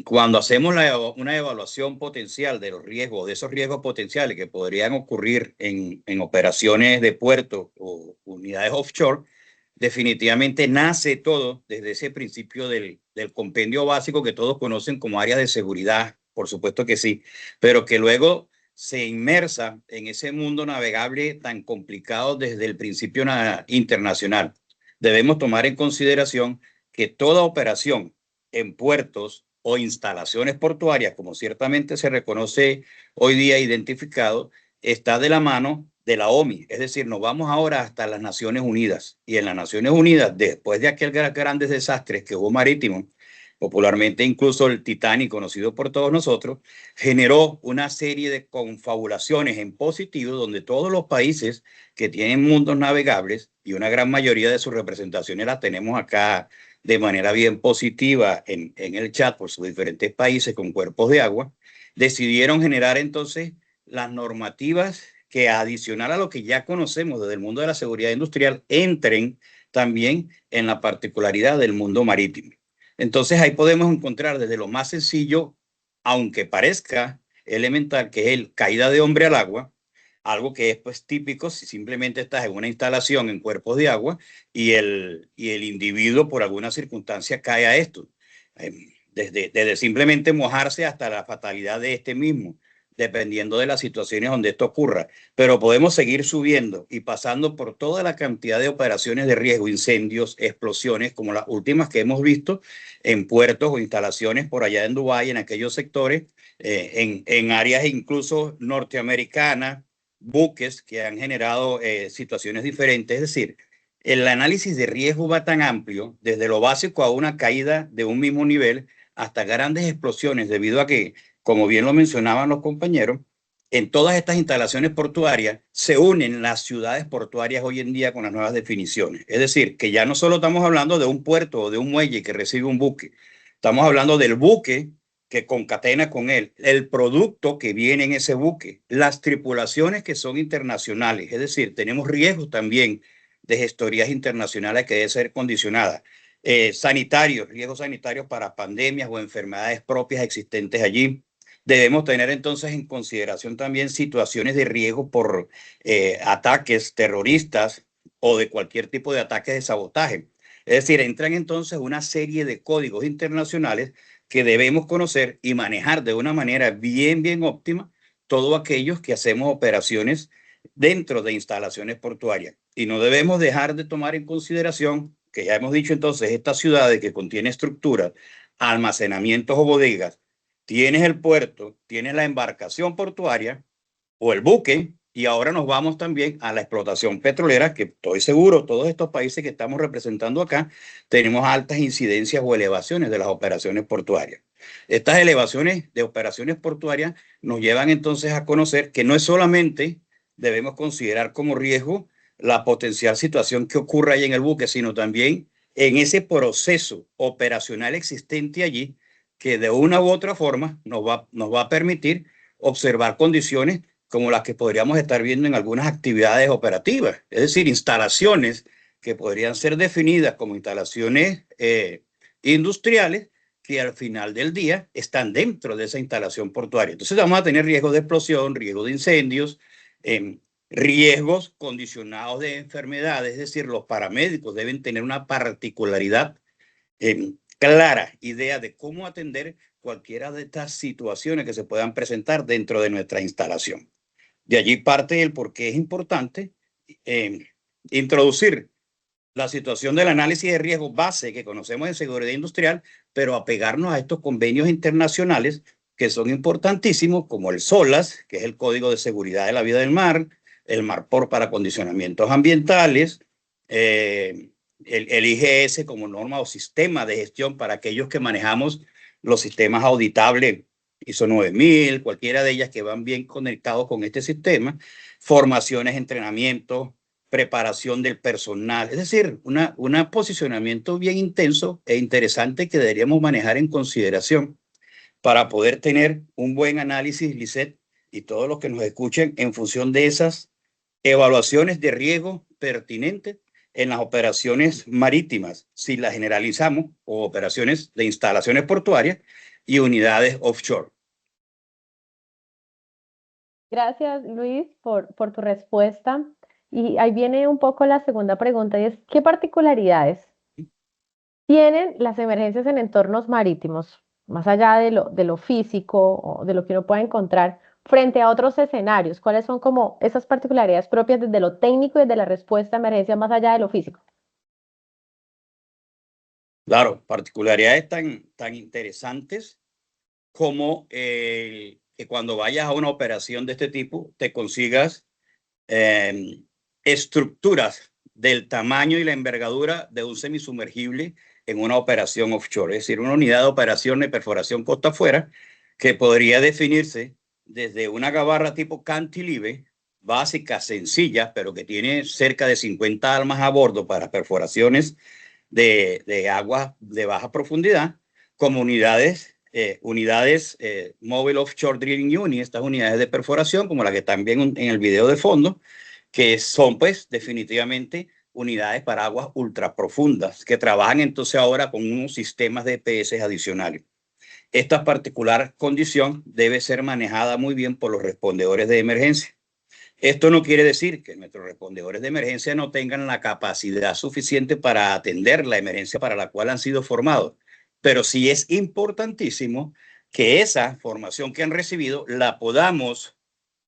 Cuando hacemos una evaluación potencial de los riesgos, de esos riesgos potenciales que podrían ocurrir en operaciones de puerto o unidades offshore, definitivamente nace todo desde ese principio del compendio básico que todos conocen como áreas de seguridad, por supuesto que sí, pero que luego se inmersa en ese mundo navegable tan complicado desde el principio internacional. Debemos tomar en consideración que toda operación en puertos o instalaciones portuarias, como ciertamente se reconoce hoy día identificado, está de la mano de la OMI. Es decir, nos vamos ahora hasta las Naciones Unidas. Y en las Naciones Unidas, después de aquel grandes desastres que hubo marítimo, popularmente incluso el Titanic, conocido por todos nosotros, generó una serie de confabulaciones en positivo donde todos los países que tienen mundos navegables, y una gran mayoría de sus representaciones las tenemos acá de manera bien positiva en el chat por sus diferentes países con cuerpos de agua, decidieron generar entonces las normativas que adicional a lo que ya conocemos desde el mundo de la seguridad industrial, entren también en la particularidad del mundo marítimo. Entonces ahí podemos encontrar desde lo más sencillo, aunque parezca elemental, que es el caída de hombre al agua, algo que es pues típico si simplemente estás en una instalación en cuerpos de agua y el individuo por alguna circunstancia cae a esto. Desde simplemente mojarse hasta la fatalidad de este mismo. dependiendo de las situaciones donde esto ocurra, pero podemos seguir subiendo y pasando por toda la cantidad de operaciones de riesgo, incendios, explosiones, como las últimas que hemos visto en puertos o instalaciones por allá en Dubái, en aquellos sectores, en áreas incluso norteamericanas, buques que han generado situaciones diferentes. Es decir, el análisis de riesgo va tan amplio, desde lo básico a una caída de un mismo nivel, hasta grandes explosiones, debido a que, como bien lo mencionaban los compañeros, en todas estas instalaciones portuarias se unen las ciudades portuarias hoy en día con las nuevas definiciones. Es decir, que ya no solo estamos hablando de un puerto o de un muelle que recibe un buque, estamos hablando del buque que concatena con él, el producto que viene en ese buque, las tripulaciones que son internacionales. Es decir, tenemos riesgos también de gestorías internacionales que deben ser condicionadas. Sanitarios, riesgos sanitarios para pandemias o enfermedades propias existentes allí. Debemos tener entonces en consideración también situaciones de riesgo por ataques terroristas o de cualquier tipo de ataques de sabotaje. Es decir, entran entonces una serie de códigos internacionales que debemos conocer y manejar de una manera bien óptima todos aquellos que hacemos operaciones dentro de instalaciones portuarias. Y no debemos dejar de tomar en consideración que ya hemos dicho entonces, estas ciudades que contienen estructuras, almacenamientos o bodegas, tienes el puerto, tienes la embarcación portuaria o el buque, y ahora nos vamos también a la explotación petrolera, que estoy seguro, todos estos países que estamos representando acá, tenemos altas incidencias o elevaciones de las operaciones portuarias. Estas elevaciones de operaciones portuarias nos llevan entonces a conocer que no es solamente debemos considerar como riesgo la potencial situación que ocurra ahí en el buque, sino también en ese proceso operacional existente allí, que de una u otra forma nos va a permitir observar condiciones como las que podríamos estar viendo en algunas actividades operativas, es decir, instalaciones que podrían ser definidas como instalaciones industriales que al final del día están dentro de esa instalación portuaria. Entonces vamos a tener riesgo de explosión, riesgo de incendios, riesgos condicionados de enfermedades, es decir, los paramédicos deben tener una particularidad, clara idea de cómo atender cualquiera de estas situaciones que se puedan presentar dentro de nuestra instalación. De allí parte el por qué es importante introducir la situación del análisis de riesgo base que conocemos en seguridad industrial, pero apegarnos a estos convenios internacionales que son importantísimos, como el SOLAS, que es el Código de Seguridad de la Vida del Mar, el MARPOR para condicionamientos ambientales, el IGS como norma o sistema de gestión para aquellos que manejamos los sistemas auditables ISO 9000, cualquiera de ellas que van bien conectados con este sistema, formaciones, entrenamiento, preparación del personal, es decir, un posicionamiento bien intenso e interesante que deberíamos manejar en consideración para poder tener un buen análisis, Lisette, y todos los que nos escuchen en función de esas evaluaciones de riesgo pertinentes en las operaciones marítimas, si las generalizamos, o operaciones de instalaciones portuarias y unidades offshore. Gracias, Luis, por tu respuesta. Y ahí viene un poco la segunda pregunta, y es, ¿qué particularidades tienen las emergencias en entornos marítimos, más allá de lo físico o de lo que uno pueda encontrar, frente a otros escenarios? ¿Cuáles son como esas particularidades propias desde lo técnico y desde la respuesta a emergencia más allá de lo físico? Claro, particularidades tan interesantes como que cuando vayas a una operación de este tipo te consigas estructuras del tamaño y la envergadura de un semisumergible en una operación offshore, es decir, una unidad de operación de perforación costa afuera que podría definirse desde una gabarra tipo cantilever, básica, sencilla, pero que tiene cerca de 50 almas a bordo para perforaciones de aguas de baja profundidad, como unidades Mobile Offshore Drilling Unit, estas unidades de perforación, como la que están viendo en el video de fondo, que son pues definitivamente unidades para aguas ultra profundas, que trabajan entonces ahora con unos sistemas de EPS adicionales. Esta particular condición debe ser manejada muy bien por los respondedores de emergencia. Esto no quiere decir que nuestros respondedores de emergencia no tengan la capacidad suficiente para atender la emergencia para la cual han sido formados, pero sí es importantísimo que esa formación que han recibido la podamos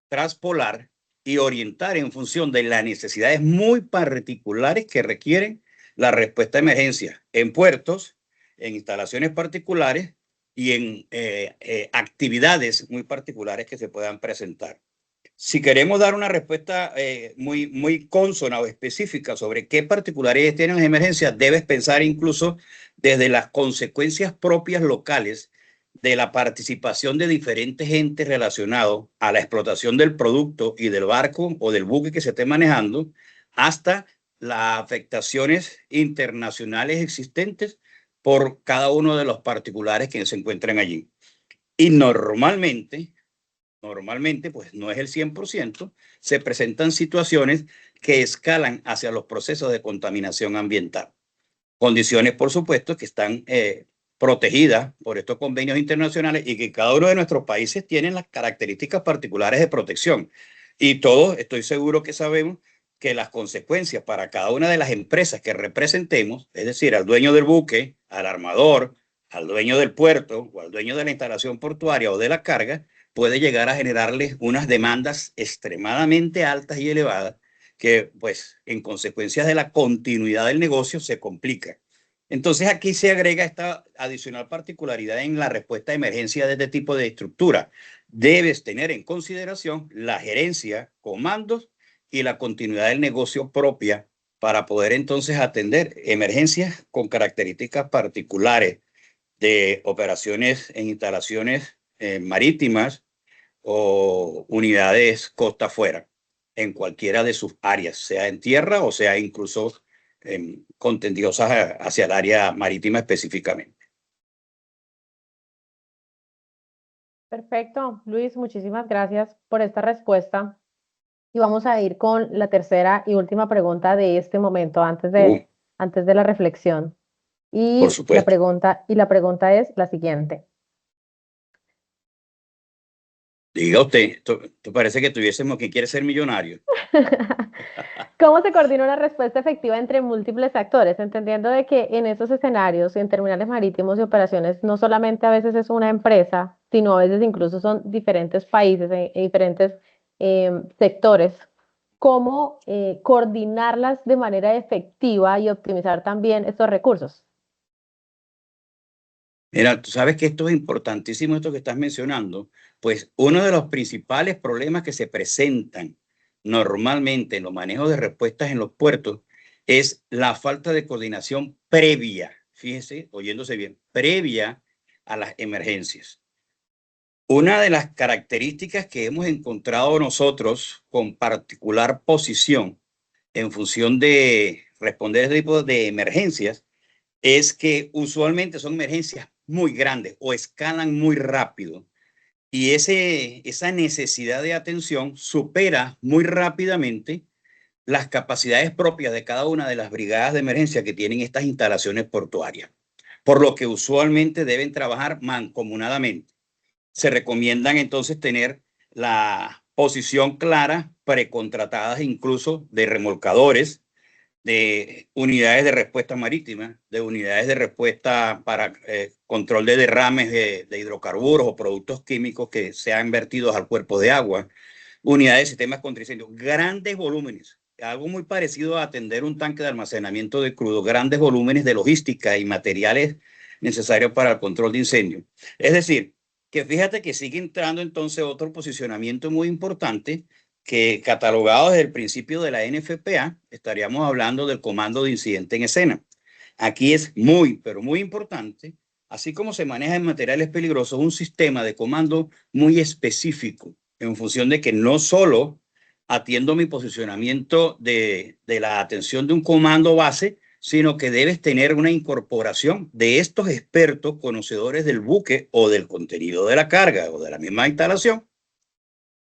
traspolar y orientar en función de las necesidades muy particulares que requieren la respuesta a emergencia en puertos, en instalaciones particulares y en actividades muy particulares que se puedan presentar. Si queremos dar una respuesta muy consona o específica sobre qué particularidades tienen las emergencias, debes pensar incluso desde las consecuencias propias locales de la participación de diferentes entes relacionados a la explotación del producto y del barco o del buque que se esté manejando, hasta las afectaciones internacionales existentes por cada uno de los particulares que se encuentran allí. Y normalmente, pues no es el 100%, se presentan situaciones que escalan hacia los procesos de contaminación ambiental. Condiciones, por supuesto, que están protegidas por estos convenios internacionales y que cada uno de nuestros países tiene las características particulares de protección. Y todos, estoy seguro que sabemos que las consecuencias para cada una de las empresas que representemos, es decir, al dueño del buque, al armador, al dueño del puerto o al dueño de la instalación portuaria o de la carga, puede llegar a generarles unas demandas extremadamente altas y elevadas que, pues, en consecuencia de la continuidad del negocio se complica. Entonces aquí se agrega esta adicional particularidad en la respuesta a emergencia de este tipo de estructura. Debes tener en consideración la gerencia, comandos y la continuidad del negocio propia para poder entonces atender emergencias con características particulares de operaciones en instalaciones marítimas o unidades costa afuera, en cualquiera de sus áreas, sea en tierra o sea incluso contendiosas hacia el área marítima específicamente. Perfecto, Luis, muchísimas gracias por esta respuesta. Y vamos a ir con la tercera y última pregunta de este momento, antes de la reflexión. Y por supuesto. La pregunta es la siguiente. Diga usted, tú parece que tuviésemos que quiere ser millonario. ¿Cómo se coordina una respuesta efectiva entre múltiples actores? Entendiendo de que en estos escenarios, en terminales marítimos y operaciones, no solamente a veces es una empresa, sino a veces incluso son diferentes países y diferentes sectores. ¿Cómo coordinarlas de manera efectiva y optimizar también estos recursos? Mira, tú sabes que esto es importantísimo, esto que estás mencionando, pues uno de los principales problemas que se presentan normalmente en los manejos de respuestas en los puertos es la falta de coordinación previa, fíjese, oyéndose bien, previa a las emergencias. Una de las características que hemos encontrado nosotros con particular posición en función de responder a este tipo de emergencias es que usualmente son emergencias muy grandes o escalan muy rápido y esa necesidad de atención supera muy rápidamente las capacidades propias de cada una de las brigadas de emergencia que tienen estas instalaciones portuarias, por lo que usualmente deben trabajar mancomunadamente. Se recomiendan entonces tener la posición clara, precontratadas incluso de remolcadores, de unidades de respuesta marítima, de unidades de respuesta para control de derrames de hidrocarburos o productos químicos que sean vertidos al cuerpo de agua, unidades de sistemas contra incendios, grandes volúmenes, algo muy parecido a atender un tanque de almacenamiento de crudo, grandes volúmenes de logística y materiales necesarios para el control de incendios. Es decir, que fíjate que sigue entrando entonces otro posicionamiento muy importante que catalogado desde el principio de la NFPA, estaríamos hablando del comando de incidente en escena. Aquí es muy, pero muy importante, así como se maneja en materiales peligrosos, un sistema de comando muy específico, en función de que no solo atiendo mi posicionamiento de la atención de un comando base, sino que debes tener una incorporación de estos expertos conocedores del buque o del contenido de la carga o de la misma instalación.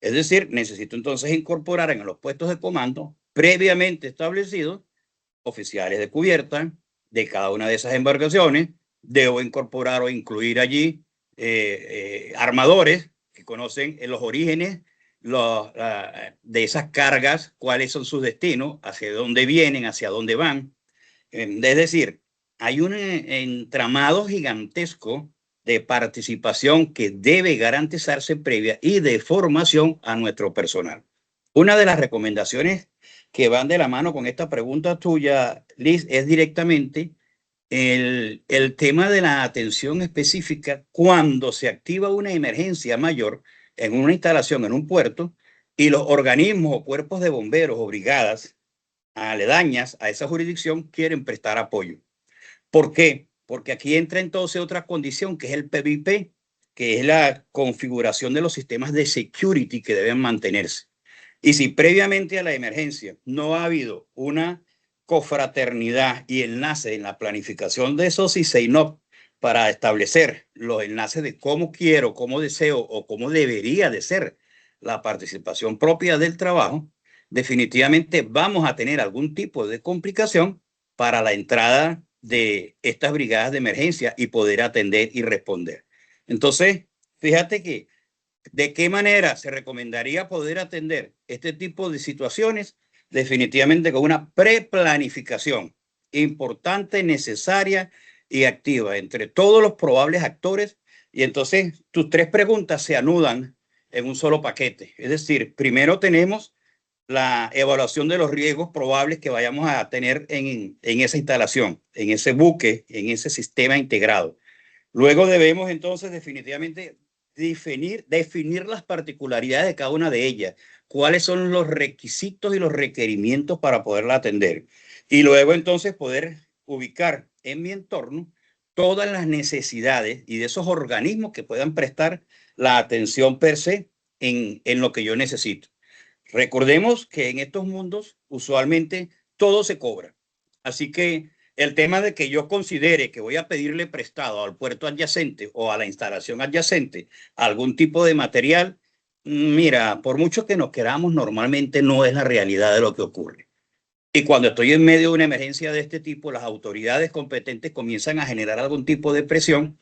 Es decir, necesito entonces incorporar en los puestos de comando previamente establecidos oficiales de cubierta de cada una de esas embarcaciones. Debo incorporar o incluir allí armadores que conocen los orígenes de esas cargas, cuáles son sus destinos, hacia dónde vienen, hacia dónde van. Es decir, hay un entramado gigantesco de participación que debe garantizarse previa y de formación a nuestro personal. Una de las recomendaciones que van de la mano con esta pregunta tuya, Liz, es directamente el tema de la atención específica cuando se activa una emergencia mayor en una instalación, en un puerto, y los organismos o cuerpos de bomberos o brigadas aledañas a esa jurisdicción quieren prestar apoyo. ¿Por qué? Porque aquí entra entonces otra condición que es el PVP, que es la configuración de los sistemas de security que deben mantenerse. Y si previamente a la emergencia no ha habido una confraternidad y enlace en la planificación de esos ISEINOP para establecer los enlaces de cómo quiero, cómo deseo o cómo debería de ser la participación propia del trabajo, definitivamente vamos a tener algún tipo de complicación para la entrada de estas brigadas de emergencia y poder atender y responder. Entonces, fíjate que ¿de qué manera se recomendaría poder atender este tipo de situaciones? Definitivamente con una preplanificación importante, necesaria y activa entre todos los probables actores. Y entonces tus tres preguntas se anudan en un solo paquete. Es decir, primero tenemos la evaluación de los riesgos probables que vayamos a tener en esa instalación, en ese buque, en ese sistema integrado. Luego debemos entonces definitivamente definir las particularidades de cada una de ellas, cuáles son los requisitos y los requerimientos para poderla atender. Y luego entonces poder ubicar en mi entorno todas las necesidades y de esos organismos que puedan prestar la atención per se en lo que yo necesito. Recordemos que en estos mundos usualmente todo se cobra. Así que el tema de que yo considere que voy a pedirle prestado al puerto adyacente o a la instalación adyacente algún tipo de material, mira, por mucho que nos queramos, normalmente no es la realidad de lo que ocurre. Y cuando estoy en medio de una emergencia de este tipo, las autoridades competentes comienzan a generar algún tipo de presión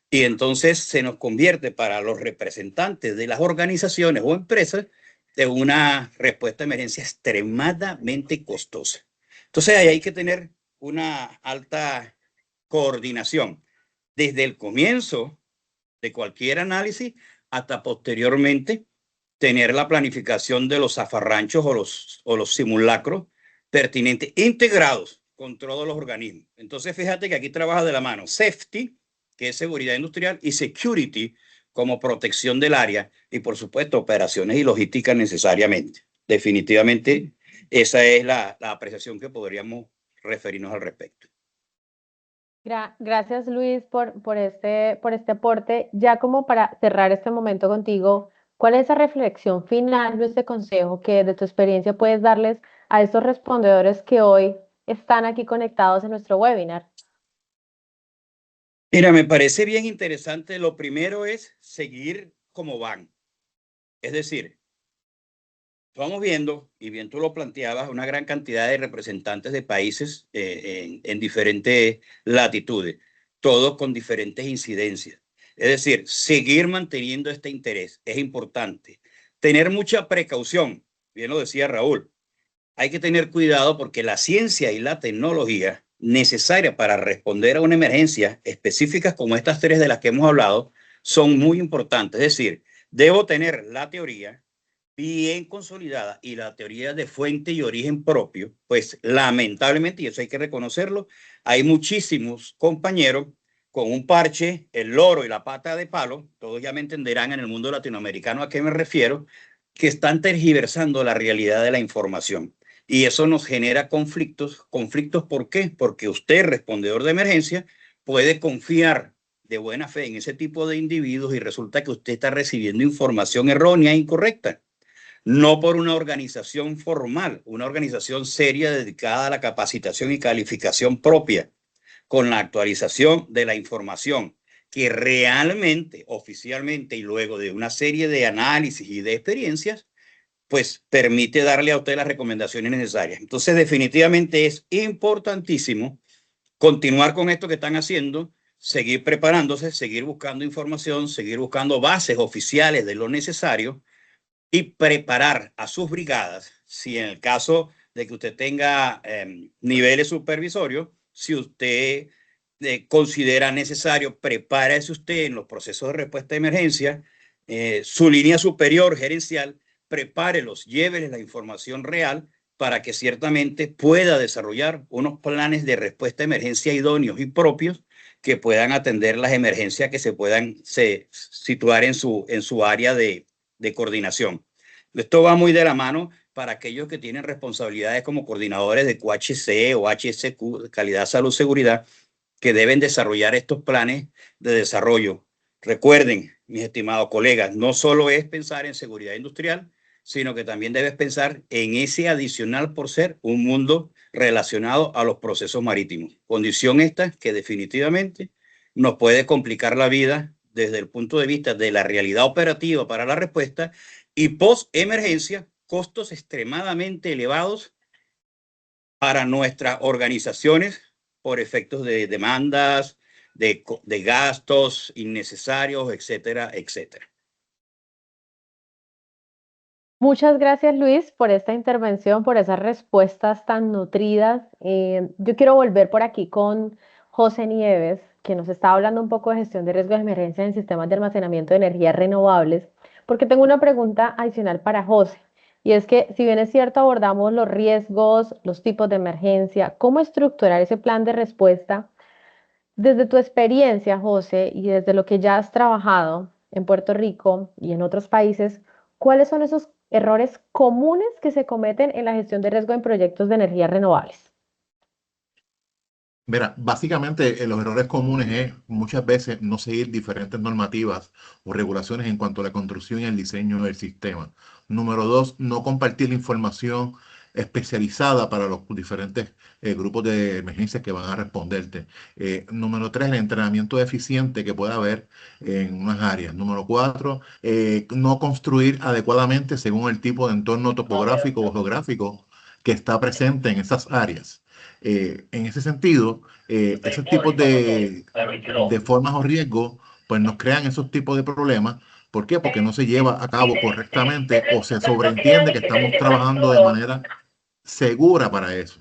y entonces se nos convierte para los representantes de las organizaciones o empresas de una respuesta de emergencia extremadamente costosa. Entonces ahí hay que tener una alta coordinación desde el comienzo de cualquier análisis hasta posteriormente tener la planificación de los zafarranchos o los simulacros pertinentes integrados con todos los organismos. Entonces fíjate que aquí trabaja de la mano safety, que es seguridad industrial, y security como protección del área y por supuesto operaciones y logística necesariamente. Definitivamente esa es la apreciación que podríamos referirnos al respecto. Gracias, Luis, por este aporte. Ya como para cerrar este momento contigo, ¿cuál es esa reflexión final, Luis, de consejo que de tu experiencia puedes darles a estos respondedores que hoy están aquí conectados en nuestro webinar? Mira, me parece bien interesante. Lo primero es seguir como van. Es decir, vamos viendo, y bien tú lo planteabas, una gran cantidad de representantes de países en diferentes latitudes, todos con diferentes incidencias. Es decir, seguir manteniendo este interés es importante. Tener mucha precaución, bien lo decía Raúl, hay que tener cuidado porque la ciencia y la tecnología necesarias para responder a una emergencia específicas como estas tres de las que hemos hablado son muy importantes. Es decir, debo tener la teoría bien consolidada y la teoría de fuente y origen propio, pues lamentablemente, y eso hay que reconocerlo, hay muchísimos compañeros con un parche, el loro y la pata de palo, todos ya me entenderán en el mundo latinoamericano a qué me refiero, que están tergiversando la realidad de la información. Y eso nos genera conflictos. ¿Conflictos por qué? Porque usted, respondedor de emergencia, puede confiar de buena fe en ese tipo de individuos y resulta que usted está recibiendo información errónea e incorrecta. No por una organización formal, una organización seria dedicada a la capacitación y calificación propia, con la actualización de la información que realmente, oficialmente y luego de una serie de análisis y de experiencias, pues permite darle a usted las recomendaciones necesarias. Entonces, definitivamente es importantísimo continuar con esto que están haciendo, seguir preparándose, seguir buscando información, seguir buscando bases oficiales de lo necesario y preparar a sus brigadas, si en el caso de que usted tenga niveles supervisorios, si usted considera necesario, prepárese usted en los procesos de respuesta de emergencia, su línea superior gerencial, prepárelos, lléveles la información real para que ciertamente pueda desarrollar unos planes de respuesta de emergencia idóneos y propios que puedan atender las emergencias que se puedan situar en su área de coordinación. Esto va muy de la mano para aquellos que tienen responsabilidades como coordinadores de QHC o HSQ, calidad, salud, seguridad, que deben desarrollar estos planes de desarrollo. Recuerden, mis estimados colegas, no solo es pensar en seguridad industrial, sino que también debes pensar en ese adicional por ser un mundo relacionado a los procesos marítimos. Condición esta que definitivamente nos puede complicar la vida desde el punto de vista de la realidad operativa para la respuesta y post-emergencia, costos extremadamente elevados para nuestras organizaciones por efectos de demandas, de gastos innecesarios, etcétera, etcétera. Muchas gracias, Luis, por esta intervención, por esas respuestas tan nutridas. Yo quiero volver por aquí con José Nieves, que nos está hablando un poco de gestión de riesgos de emergencia en sistemas de almacenamiento de energías renovables, porque tengo una pregunta adicional para José. Y es que, si bien es cierto, abordamos los riesgos, los tipos de emergencia, ¿cómo estructurar ese plan de respuesta? Desde tu experiencia, José, y desde lo que ya has trabajado en Puerto Rico y en otros países, ¿cuáles son esos errores comunes que se cometen en la gestión de riesgo en proyectos de energías renovables? Mira, básicamente los errores comunes es muchas veces no seguir diferentes normativas o regulaciones en cuanto a la construcción y el diseño del sistema. Número dos, no compartir la información especializada para los diferentes grupos de emergencias que van a responderte. Número tres, el entrenamiento eficiente que pueda haber en unas áreas. Número cuatro, no construir adecuadamente según el tipo de entorno topográfico o geográfico que está presente en esas áreas. En ese sentido, esos tipos de formas o riesgos, pues nos crean esos tipos de problemas. ¿Por qué? Porque no se lleva a cabo correctamente o se sobreentiende que estamos trabajando de manera segura para eso.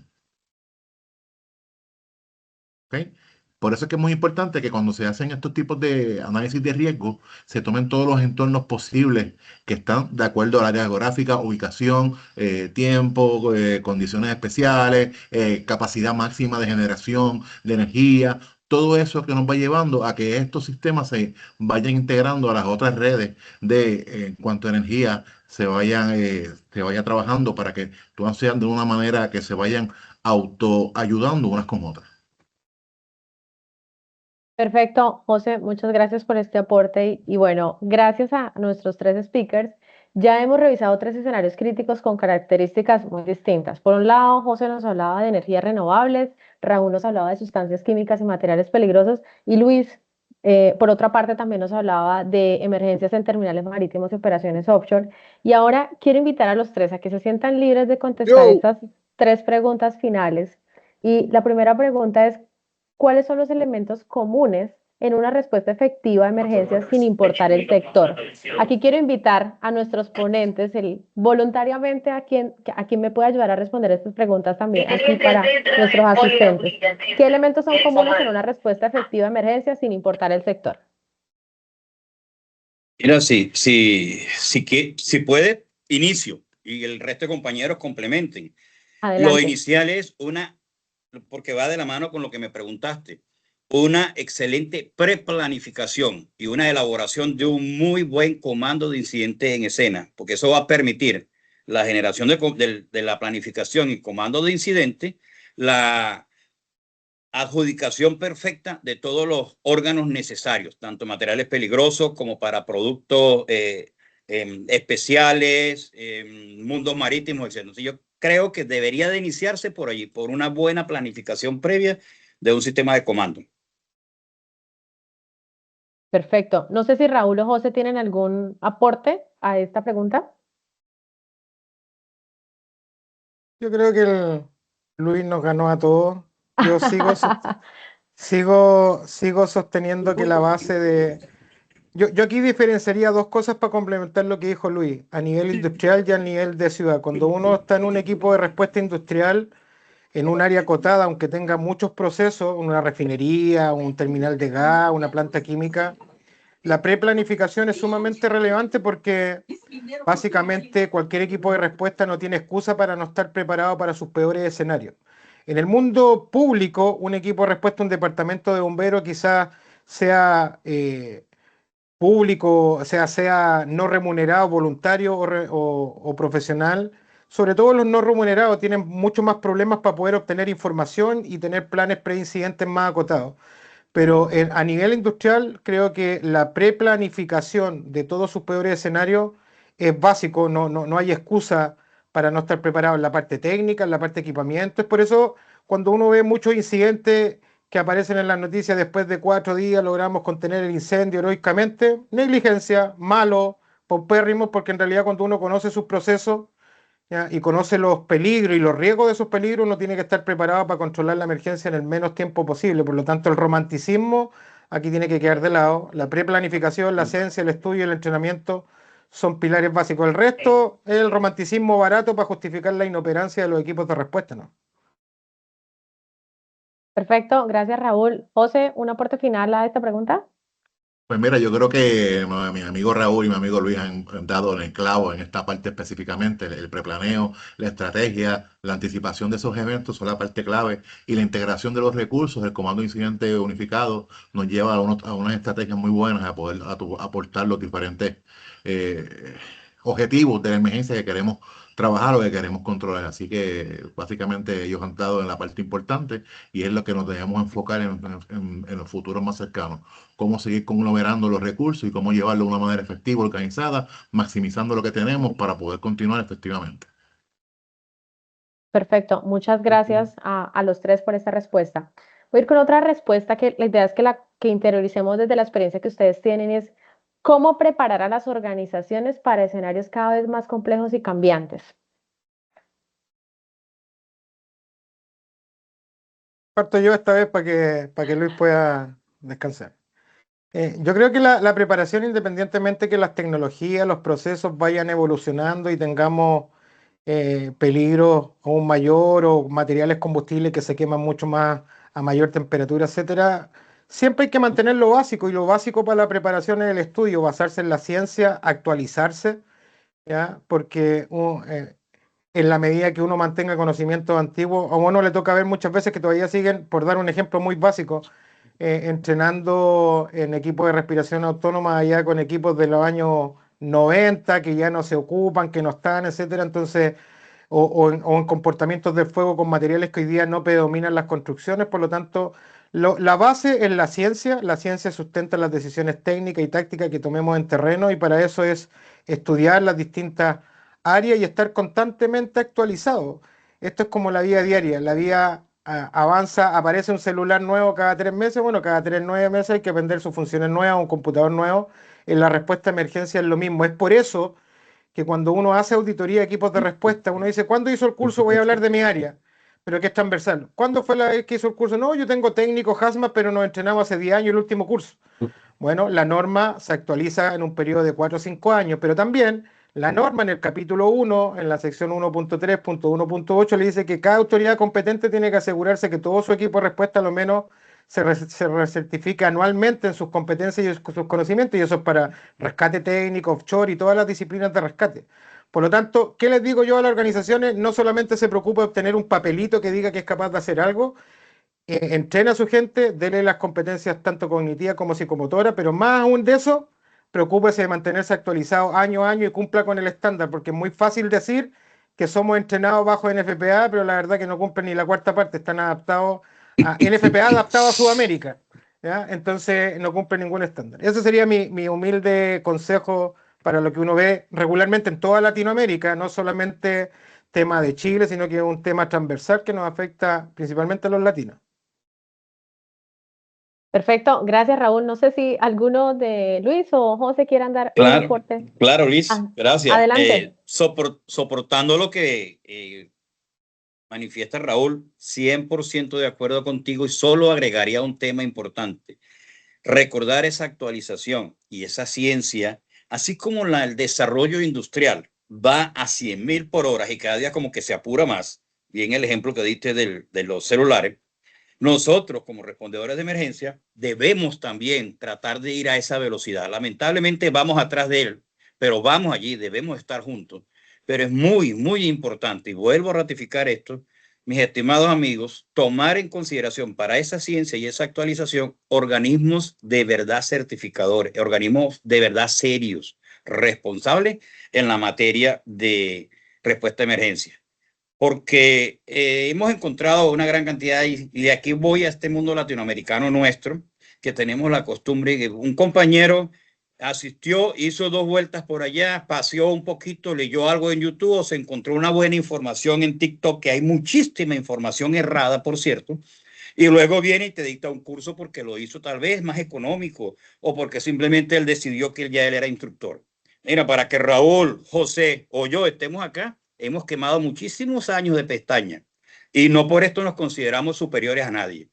¿Okay? Por eso es que es muy importante que cuando se hacen estos tipos de análisis de riesgo, se tomen todos los entornos posibles que están de acuerdo al área geográfica, ubicación, tiempo, condiciones especiales, capacidad máxima de generación de energía, todo eso que nos va llevando a que estos sistemas se vayan integrando a las otras redes de en cuanto a energía se vaya trabajando para que todas sean de una manera que se vayan autoayudando unas con otras. Perfecto, José, muchas gracias por este aporte y bueno, gracias a nuestros tres speakers, ya hemos revisado tres escenarios críticos con características muy distintas. Por un lado, José nos hablaba de energías renovables, Raúl nos hablaba de sustancias químicas y materiales peligrosos y Luis, por otra parte, también nos hablaba de emergencias en terminales marítimos y operaciones offshore. Y ahora quiero invitar a los tres a que se sientan libres de contestar estas tres preguntas finales. Y la primera pregunta es, ¿cuáles son los elementos comunes en una respuesta efectiva a emergencias sin importar el sector? Aquí quiero invitar a nuestros ponentes, voluntariamente a quien me pueda ayudar a responder estas preguntas también aquí para nuestros asistentes. ¿Qué elementos son comunes en una respuesta efectiva a emergencias sin importar el sector? Mira, si puede, inicio y el resto de compañeros complementen. Adelante. Lo inicial es porque va de la mano con lo que me preguntaste, una excelente preplanificación y una elaboración de un muy buen comando de incidentes en escena, porque eso va a permitir la generación de la planificación y comando de incidentes, la adjudicación perfecta de todos los órganos necesarios, tanto materiales peligrosos como para productos especiales, mundos marítimos, etc. Entonces, yo creo que debería de iniciarse por allí, por una buena planificación previa de un sistema de comando. Perfecto. No sé si Raúl o José tienen algún aporte a esta pregunta. Yo creo que Luis nos ganó a todos. Yo sigo sosteniendo que la base de... Yo aquí diferenciaría dos cosas para complementar lo que dijo Luis, a nivel industrial y a nivel de ciudad. Cuando uno está en un equipo de respuesta industrial, en un área acotada, aunque tenga muchos procesos, una refinería, un terminal de gas, una planta química, la preplanificación es sumamente relevante porque básicamente cualquier equipo de respuesta no tiene excusa para no estar preparado para sus peores escenarios. En el mundo público, un equipo de respuesta, un departamento de bomberos quizás sea público, o sea no remunerado, voluntario o profesional. Sobre todo los no remunerados tienen mucho más problemas para poder obtener información y tener planes preincidentes más acotados. Pero a nivel industrial, creo que la preplanificación de todos sus peores escenarios es básico, no hay excusa para no estar preparado en la parte técnica, en la parte de equipamiento. Es por eso cuando uno ve muchos incidentes que aparecen en las noticias después de 4 días, logramos contener el incendio heroicamente, negligencia, malo, paupérrimo, porque en realidad cuando uno conoce sus procesos, ¿ya? Y conoce los peligros y los riesgos de esos peligros, uno tiene que estar preparado para controlar la emergencia en el menos tiempo posible. Por lo tanto, el romanticismo aquí tiene que quedar de lado. La preplanificación, la ciencia, el estudio y el entrenamiento son pilares básicos. El resto es el romanticismo barato para justificar la inoperancia de los equipos de respuesta, ¿no? Perfecto, gracias Raúl. José, ¿un aporte final a esta pregunta? Pues mira, yo creo que mi amigo Raúl y mi amigo Luis han dado en el clavo en esta parte específicamente. El preplaneo, la estrategia, la anticipación de esos eventos son la parte clave y la integración de los recursos, el Comando de Incidente Unificado nos lleva a unas estrategias muy buenas a poder aportar los diferentes objetivos de la emergencia que queremos trabajar o que queremos controlar. Así que básicamente ellos han dado en la parte importante y es lo que nos debemos enfocar en los futuros más cercanos. Cómo seguir conglomerando los recursos y cómo llevarlo de una manera efectiva, organizada, maximizando lo que tenemos para poder continuar efectivamente. Perfecto, muchas gracias a los tres por esta respuesta. Voy a ir con otra respuesta que la idea es que interioricemos desde la experiencia que ustedes tienen es cómo preparar a las organizaciones para escenarios cada vez más complejos y cambiantes. Parto yo esta vez para que Luis pueda descansar. Yo creo que la preparación, independientemente que las tecnologías, los procesos vayan evolucionando y tengamos peligros aún mayor o materiales combustibles que se queman mucho más a mayor temperatura, etcétera, siempre hay que mantener lo básico y lo básico para la preparación es el estudio, basarse en la ciencia, actualizarse, ¿ya? Porque en la medida que uno mantenga conocimientos antiguos, a uno le toca ver muchas veces que todavía siguen, por dar un ejemplo muy básico, entrenando en equipos de respiración autónoma allá con equipos de los años 90 que ya no se ocupan, que no están, etcétera. Entonces, o en comportamientos de fuego con materiales que hoy día no predominan las construcciones. Por lo tanto, la base es la ciencia sustenta las decisiones técnicas y tácticas que tomemos en terreno y para eso es estudiar las distintas áreas y estar constantemente actualizado. Esto es como la vida diaria, la vida avanza, aparece un celular nuevo cada 3 meses, bueno, cada 9 meses hay que aprender sus funciones nuevas, un computador nuevo, en la respuesta a emergencia es lo mismo. Es por eso que cuando uno hace auditoría de equipos de respuesta, uno dice, ¿cuándo hizo el curso? Voy a hablar de mi área, pero que es transversal. ¿Cuándo fue la vez que hizo el curso? No, yo tengo técnico HAZMAT, pero nos entrenamos hace 10 años el último curso. Bueno, la norma se actualiza en un periodo de 4 o 5 años, pero también la norma en el capítulo 1, en la sección 1.3.1.8, le dice que cada autoridad competente tiene que asegurarse que todo su equipo de respuesta, a lo menos, se recertifica anualmente en sus competencias y sus conocimientos, y eso es para rescate técnico, offshore y todas las disciplinas de rescate. Por lo tanto, ¿qué les digo yo a las organizaciones? No solamente se preocupa de obtener un papelito que diga que es capaz de hacer algo, entrena a su gente, dele las competencias tanto cognitivas como psicomotoras, pero más aún de eso, preocúpese de mantenerse actualizado año a año y cumpla con el estándar, porque es muy fácil decir que somos entrenados bajo NFPA, pero la verdad que no cumplen ni la cuarta parte, están adaptados a NFPA adaptado a Sudamérica, ¿ya? Entonces no cumplen ningún estándar. Ese sería mi humilde consejo para lo que uno ve regularmente en toda Latinoamérica, no solamente tema de Chile, sino que es un tema transversal que nos afecta principalmente a los latinos. Perfecto, gracias Raúl. No sé si alguno de Luis o José quieran dar un aporte. Claro, Liz, gracias. Adelante. Soportando lo que manifiesta Raúl, 100% de acuerdo contigo y solo agregaría un tema importante. Recordar esa actualización y esa ciencia, así como el desarrollo industrial va a 100.000 por hora y cada día como que se apura más, bien el ejemplo que diste de los celulares, nosotros como respondedores de emergencia debemos también tratar de ir a esa velocidad. Lamentablemente vamos atrás de él, pero vamos allí, debemos estar juntos. Pero es muy, muy importante, y vuelvo a ratificar esto, mis estimados amigos, tomar en consideración para esa ciencia y esa actualización organismos de verdad certificadores, organismos de verdad serios, responsables en la materia de respuesta a emergencia. Porque hemos encontrado una gran cantidad, y de aquí voy a este mundo latinoamericano nuestro, que tenemos la costumbre que un compañero asistió, hizo 2 vueltas por allá, paseó un poquito, leyó algo en YouTube o se encontró una buena información en TikTok, que hay muchísima información errada, por cierto, y luego viene y te dicta un curso porque lo hizo tal vez más económico o porque simplemente él decidió que él era instructor. Mira, para que Raúl, José o yo estemos acá, hemos quemado muchísimos años de pestaña y no por esto nos consideramos superiores a nadie.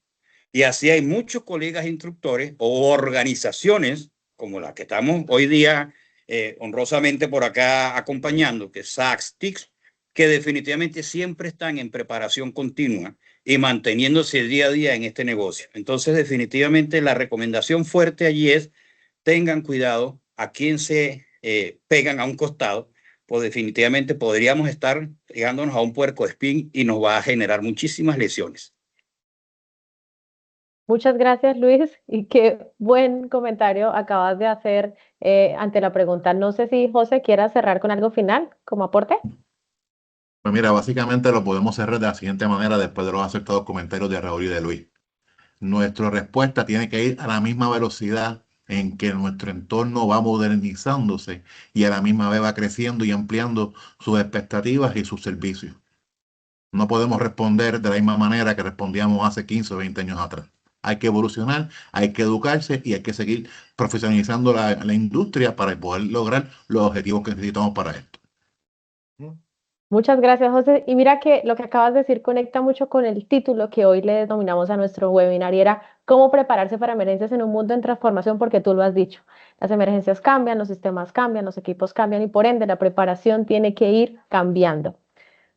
Y así hay muchos colegas instructores o organizaciones como la que estamos hoy día honrosamente por acá acompañando, que es SACS, TICS, que definitivamente siempre están en preparación continua y manteniéndose día a día en este negocio. Entonces, definitivamente la recomendación fuerte allí es tengan cuidado a quién se pegan a un costado, pues definitivamente podríamos estar llegándonos a un puercoespín y nos va a generar muchísimas lesiones. Muchas gracias, Luis, y qué buen comentario acabas de hacer ante la pregunta. No sé si José quiera cerrar con algo final como aporte. Pues mira, básicamente lo podemos cerrar de la siguiente manera después de los acertados comentarios de Raúl y de Luis. Nuestra respuesta tiene que ir a la misma velocidad en que nuestro entorno va modernizándose y a la misma vez va creciendo y ampliando sus expectativas y sus servicios. No podemos responder de la misma manera que respondíamos hace 15 o 20 años atrás. Hay que evolucionar, hay que educarse y hay que seguir profesionalizando la industria para poder lograr los objetivos que necesitamos para esto. Muchas gracias, José. Y mira que lo que acabas de decir conecta mucho con el título que hoy le denominamos a nuestro webinar y era cómo prepararse para emergencias en un mundo en transformación, porque tú lo has dicho. Las emergencias cambian, los sistemas cambian, los equipos cambian y por ende la preparación tiene que ir cambiando.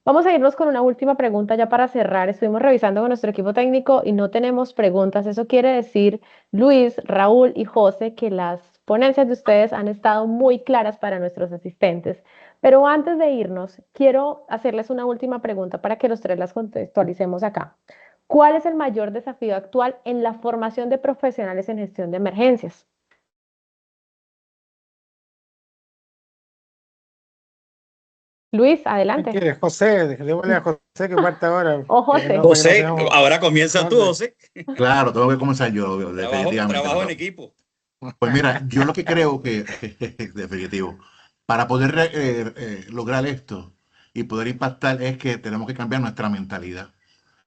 Vamos a irnos con una última pregunta ya para cerrar. Estuvimos revisando con nuestro equipo técnico y no tenemos preguntas. Eso quiere decir, Luis, Raúl y José, que las ponencias de ustedes han estado muy claras para nuestros asistentes. Pero antes de irnos, quiero hacerles una última pregunta para que los tres las contextualicemos acá. ¿Cuál es el mayor desafío actual en la formación de profesionales en gestión de emergencias? Luis, adelante. ¿Qué quieres? José, démosle a José que parte ahora. O José. José, ahora comienza tú, José. Claro, tengo que comenzar yo, definitivamente. Trabajo en equipo. Pues mira, yo lo que creo que, definitivo, para poder lograr esto y poder impactar es que tenemos que cambiar nuestra mentalidad.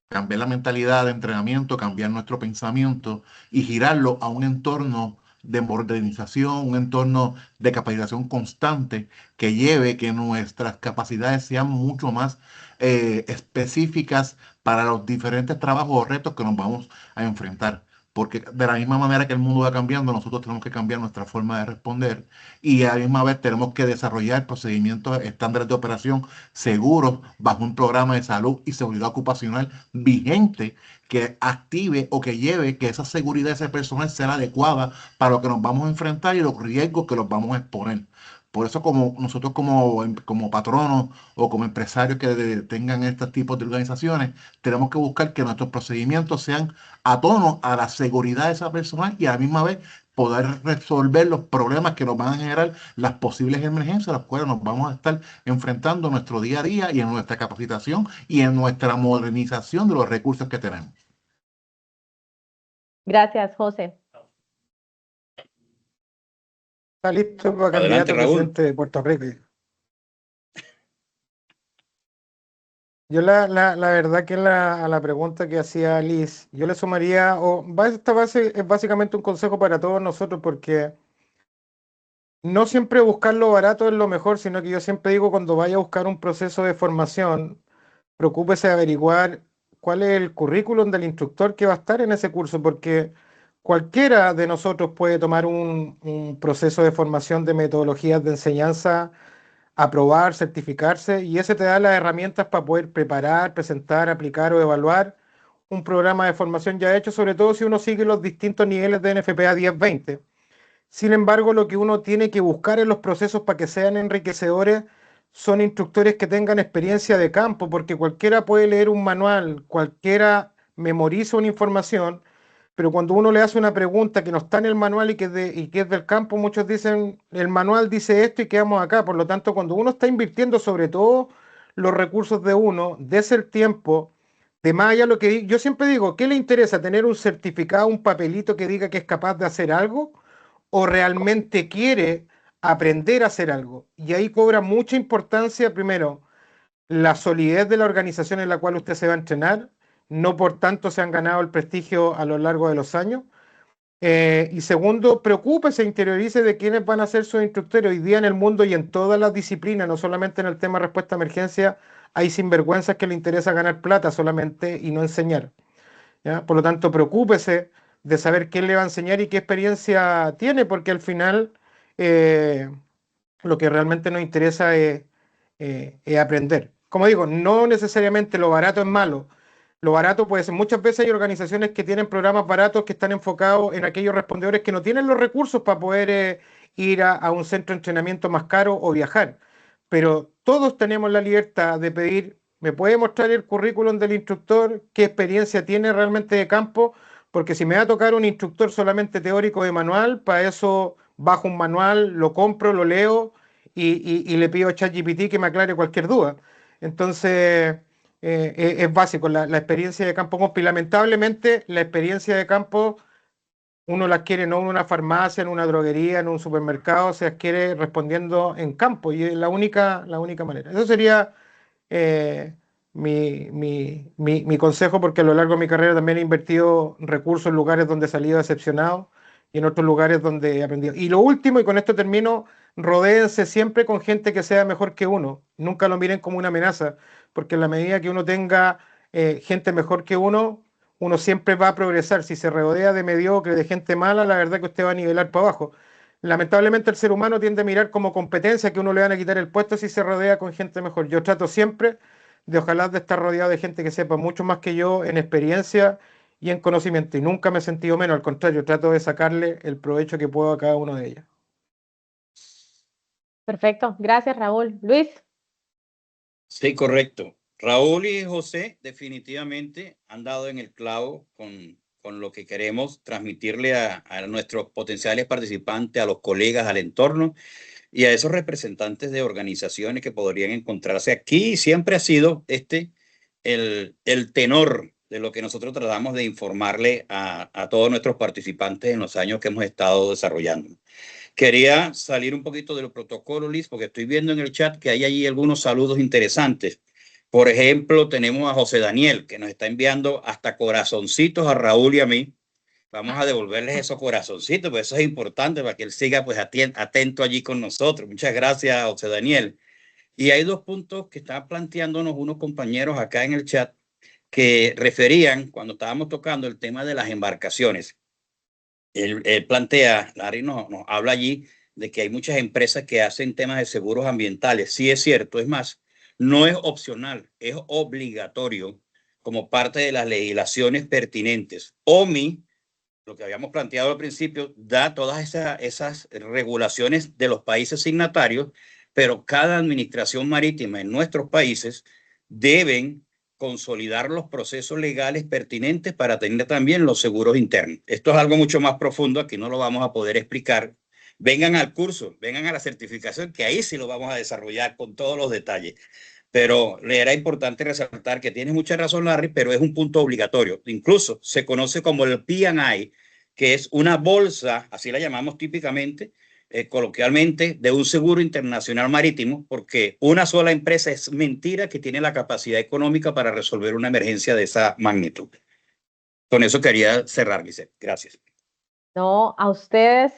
Cambiar la mentalidad de entrenamiento, cambiar nuestro pensamiento y girarlo a un entorno de modernización, un entorno de capacitación constante que lleve que nuestras capacidades sean mucho más específicas para los diferentes trabajos o retos que nos vamos a enfrentar. Porque de la misma manera que el mundo va cambiando, nosotros tenemos que cambiar nuestra forma de responder y a la misma vez tenemos que desarrollar procedimientos estándares de operación seguros bajo un programa de salud y seguridad ocupacional vigente que active o que lleve que esa seguridad de ese personal sea adecuada para lo que nos vamos a enfrentar y los riesgos que los vamos a exponer. Por eso como nosotros como patronos o como empresarios que tengan estos tipos de organizaciones, tenemos que buscar que nuestros procedimientos sean a tono a la seguridad de esa persona y a la misma vez poder resolver los problemas que nos van a generar las posibles emergencias a las cuales nos vamos a estar enfrentando en nuestro día a día y en nuestra capacitación y en nuestra modernización de los recursos que tenemos. Gracias, José. Está listo para Adelante, candidato a Raúl. presidente de Puerto Rico. Yo la verdad que a la pregunta que hacía Liz, yo le sumaría, esta base es básicamente un consejo para todos nosotros, porque no siempre buscar lo barato es lo mejor, sino que yo siempre digo, cuando vaya a buscar un proceso de formación, preocúpese de averiguar cuál es el currículum del instructor que va a estar en ese curso, porque cualquiera de nosotros puede tomar un proceso de formación de metodologías de enseñanza aprobar, certificarse, y ese te da las herramientas para poder preparar, presentar, aplicar o evaluar un programa de formación ya hecho, sobre todo si uno sigue los distintos niveles de NFPA 10-20. Sin embargo, lo que uno tiene que buscar en los procesos para que sean enriquecedores son instructores que tengan experiencia de campo, porque cualquiera puede leer un manual, cualquiera memoriza una información, pero cuando uno le hace una pregunta que no está en el manual y que es del campo, muchos dicen, el manual dice esto y quedamos acá. Por lo tanto, cuando uno está invirtiendo sobre todo los recursos de uno, dese el tiempo, de más allá lo que yo siempre digo, ¿qué le interesa tener un certificado, un papelito que diga que es capaz de hacer algo? ¿O realmente quiere aprender a hacer algo? Y ahí cobra mucha importancia, primero, la solidez de la organización en la cual usted se va a entrenar, no por tanto se han ganado el prestigio a lo largo de los años. Y segundo, preocúpese, interiorice de quiénes van a ser sus instructores. Hoy día en el mundo y en todas las disciplinas, no solamente en el tema de respuesta a emergencia, hay sinvergüenzas que le interesa ganar plata solamente y no enseñar. ¿Ya? Por lo tanto, preocúpese de saber quién le va a enseñar y qué experiencia tiene, porque al final lo que realmente nos interesa es aprender. Como digo, no necesariamente lo barato es malo. Lo barato puede ser, muchas veces hay organizaciones que tienen programas baratos que están enfocados en aquellos respondedores que no tienen los recursos para poder ir a un centro de entrenamiento más caro o viajar. Pero todos tenemos la libertad de pedir, ¿me puede mostrar el currículum del instructor? ¿Qué experiencia tiene realmente de campo? Porque si me va a tocar un instructor solamente teórico de manual, para eso bajo un manual, lo compro, lo leo y le pido a ChatGPT que me aclare cualquier duda. Entonces, es básico, la experiencia de campo. Y lamentablemente, la experiencia de campo uno la adquiere no en una farmacia, en una droguería, en un supermercado, se adquiere respondiendo en campo y es la única manera. Eso sería mi consejo, porque a lo largo de mi carrera también he invertido recursos en lugares donde he salido decepcionado y en otros lugares donde he aprendido. Y lo último, y con esto termino, rodéense siempre con gente que sea mejor que uno. Nunca lo miren como una amenaza, porque en la medida que uno tenga gente mejor que uno siempre va a progresar. Si se rodea de mediocre, de gente mala, la verdad que usted va a nivelar para abajo. Lamentablemente el ser humano tiende a mirar como competencia que uno le van a quitar el puesto si se rodea con gente mejor. Yo trato siempre de ojalá de estar rodeado de gente que sepa mucho más que yo en experiencia y en conocimiento. Y nunca me he sentido menos, al contrario, trato de sacarle el provecho que puedo a cada uno de ellos. Perfecto, gracias Raúl. Luis. Sí, correcto. Raúl y José definitivamente han dado en el clavo con lo que queremos transmitirle a nuestros potenciales participantes, a los colegas, al entorno y a esos representantes de organizaciones que podrían encontrarse aquí. Siempre ha sido el tenor de lo que nosotros tratamos de informarle a todos nuestros participantes en los años que hemos estado desarrollando. Quería salir un poquito del protocolo, Liz, porque estoy viendo en el chat que hay allí algunos saludos interesantes. Por ejemplo, tenemos a José Daniel, que nos está enviando hasta corazoncitos a Raúl y a mí. Vamos a devolverles esos corazoncitos, porque eso es importante para que él siga pues atento allí con nosotros. Muchas gracias, José Daniel. Y hay dos puntos que están planteándonos unos compañeros acá en el chat que referían cuando estábamos tocando el tema de las embarcaciones. Él plantea, Larry nos habla allí de que hay muchas empresas que hacen temas de seguros ambientales. Sí es cierto, es más, no es opcional, es obligatorio como parte de las legislaciones pertinentes. OMI, lo que habíamos planteado al principio, da todas esas regulaciones de los países signatarios, pero cada administración marítima en nuestros países deben consolidar los procesos legales pertinentes para tener también los seguros internos. Esto es algo mucho más profundo, aquí no lo vamos a poder explicar. Vengan al curso, vengan a la certificación, que ahí sí lo vamos a desarrollar con todos los detalles. Pero le era importante resaltar que tiene mucha razón, Larry, pero es un punto obligatorio. Incluso se conoce como el P&I, que es una bolsa, así la llamamos típicamente, coloquialmente, de un seguro internacional marítimo, porque una sola empresa es mentira que tiene la capacidad económica para resolver una emergencia de esa magnitud. Con eso quería cerrar, Lizeth. Gracias. No, a ustedes,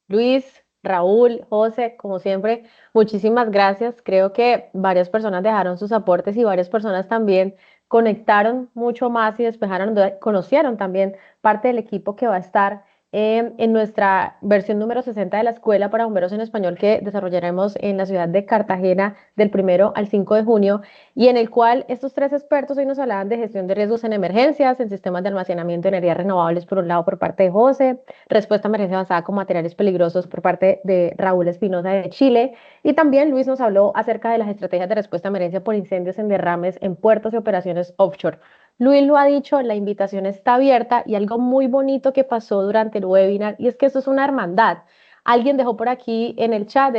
Luis, Raúl, José, como siempre, muchísimas gracias. Creo que varias personas dejaron sus aportes y varias personas también conectaron mucho más y despejaron, conocieron también parte del equipo que va a estar en nuestra versión número 60 de la Escuela para Bomberos en Español que desarrollaremos en la ciudad de Cartagena del 1 al 5 de junio y en el cual estos 3 expertos hoy nos hablaban de gestión de riesgos en emergencias, en sistemas de almacenamiento de energías renovables por un lado por parte de José, respuesta a emergencia avanzada con materiales peligrosos por parte de Raúl Espinosa de Chile y también Luis nos habló acerca de las estrategias de respuesta a emergencia por incendios en derrames en puertos y operaciones offshore. Luis lo ha dicho, la invitación está abierta y algo muy bonito que pasó durante el webinar y es que esto es una hermandad. Alguien dejó por aquí en el chat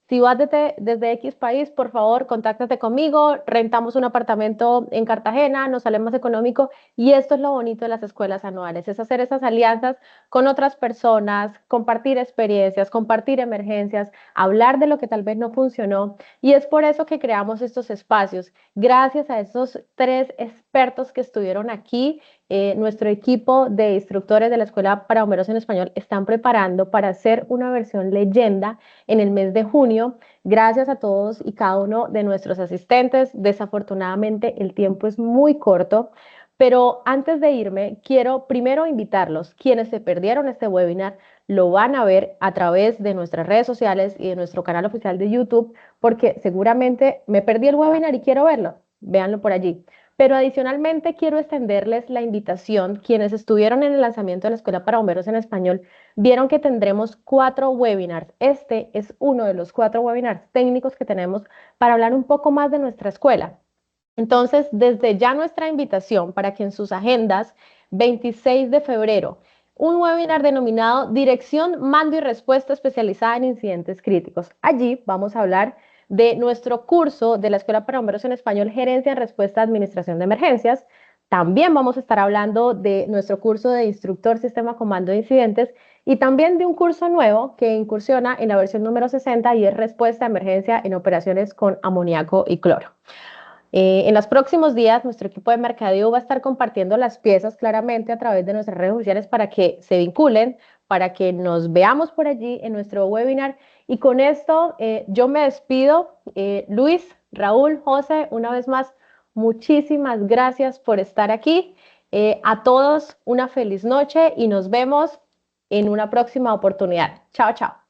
si vas desde X país, por favor, contáctate conmigo, rentamos un apartamento en Cartagena, nos sale más económico y esto es lo bonito de las escuelas anuales, es hacer esas alianzas con otras personas, compartir experiencias, compartir emergencias, hablar de lo que tal vez no funcionó y es por eso que creamos estos espacios. Gracias a esos 3 expertos que estuvieron aquí, nuestro equipo de instructores de la Escuela para Bomberos en Español están preparando para hacer una versión leyenda en el mes de junio. Gracias a todos y cada uno de nuestros asistentes. Desafortunadamente el tiempo es muy corto, pero antes de irme quiero primero invitarlos, quienes se perdieron este webinar, lo van a ver a través de nuestras redes sociales y de nuestro canal oficial de YouTube, porque seguramente me perdí el webinar y quiero verlo. Véanlo por allí. Pero adicionalmente quiero extenderles la invitación. Quienes estuvieron en el lanzamiento de la Escuela para Bomberos en Español vieron que tendremos 4 webinars. Este es uno de los 4 webinars técnicos que tenemos para hablar un poco más de nuestra escuela. Entonces, desde ya nuestra invitación para que en sus agendas, 26 de febrero, un webinar denominado Dirección, Mando y Respuesta especializada en incidentes críticos. Allí vamos a hablar de nuestro curso de la Escuela para Bomberos en Español, Gerencia en Respuesta a Administración de Emergencias. También vamos a estar hablando de nuestro curso de Instructor Sistema Comando de Incidentes y también de un curso nuevo que incursiona en la versión número 60 y es Respuesta a Emergencia en Operaciones con Amoníaco y Cloro. En los próximos días, nuestro equipo de mercadeo va a estar compartiendo las piezas claramente a través de nuestras redes sociales para que se vinculen, para que nos veamos por allí en nuestro webinar. Y con esto yo me despido. Luis, Raúl, José, una vez más, muchísimas gracias por estar aquí. A todos una feliz noche y nos vemos en una próxima oportunidad. Chao, chao.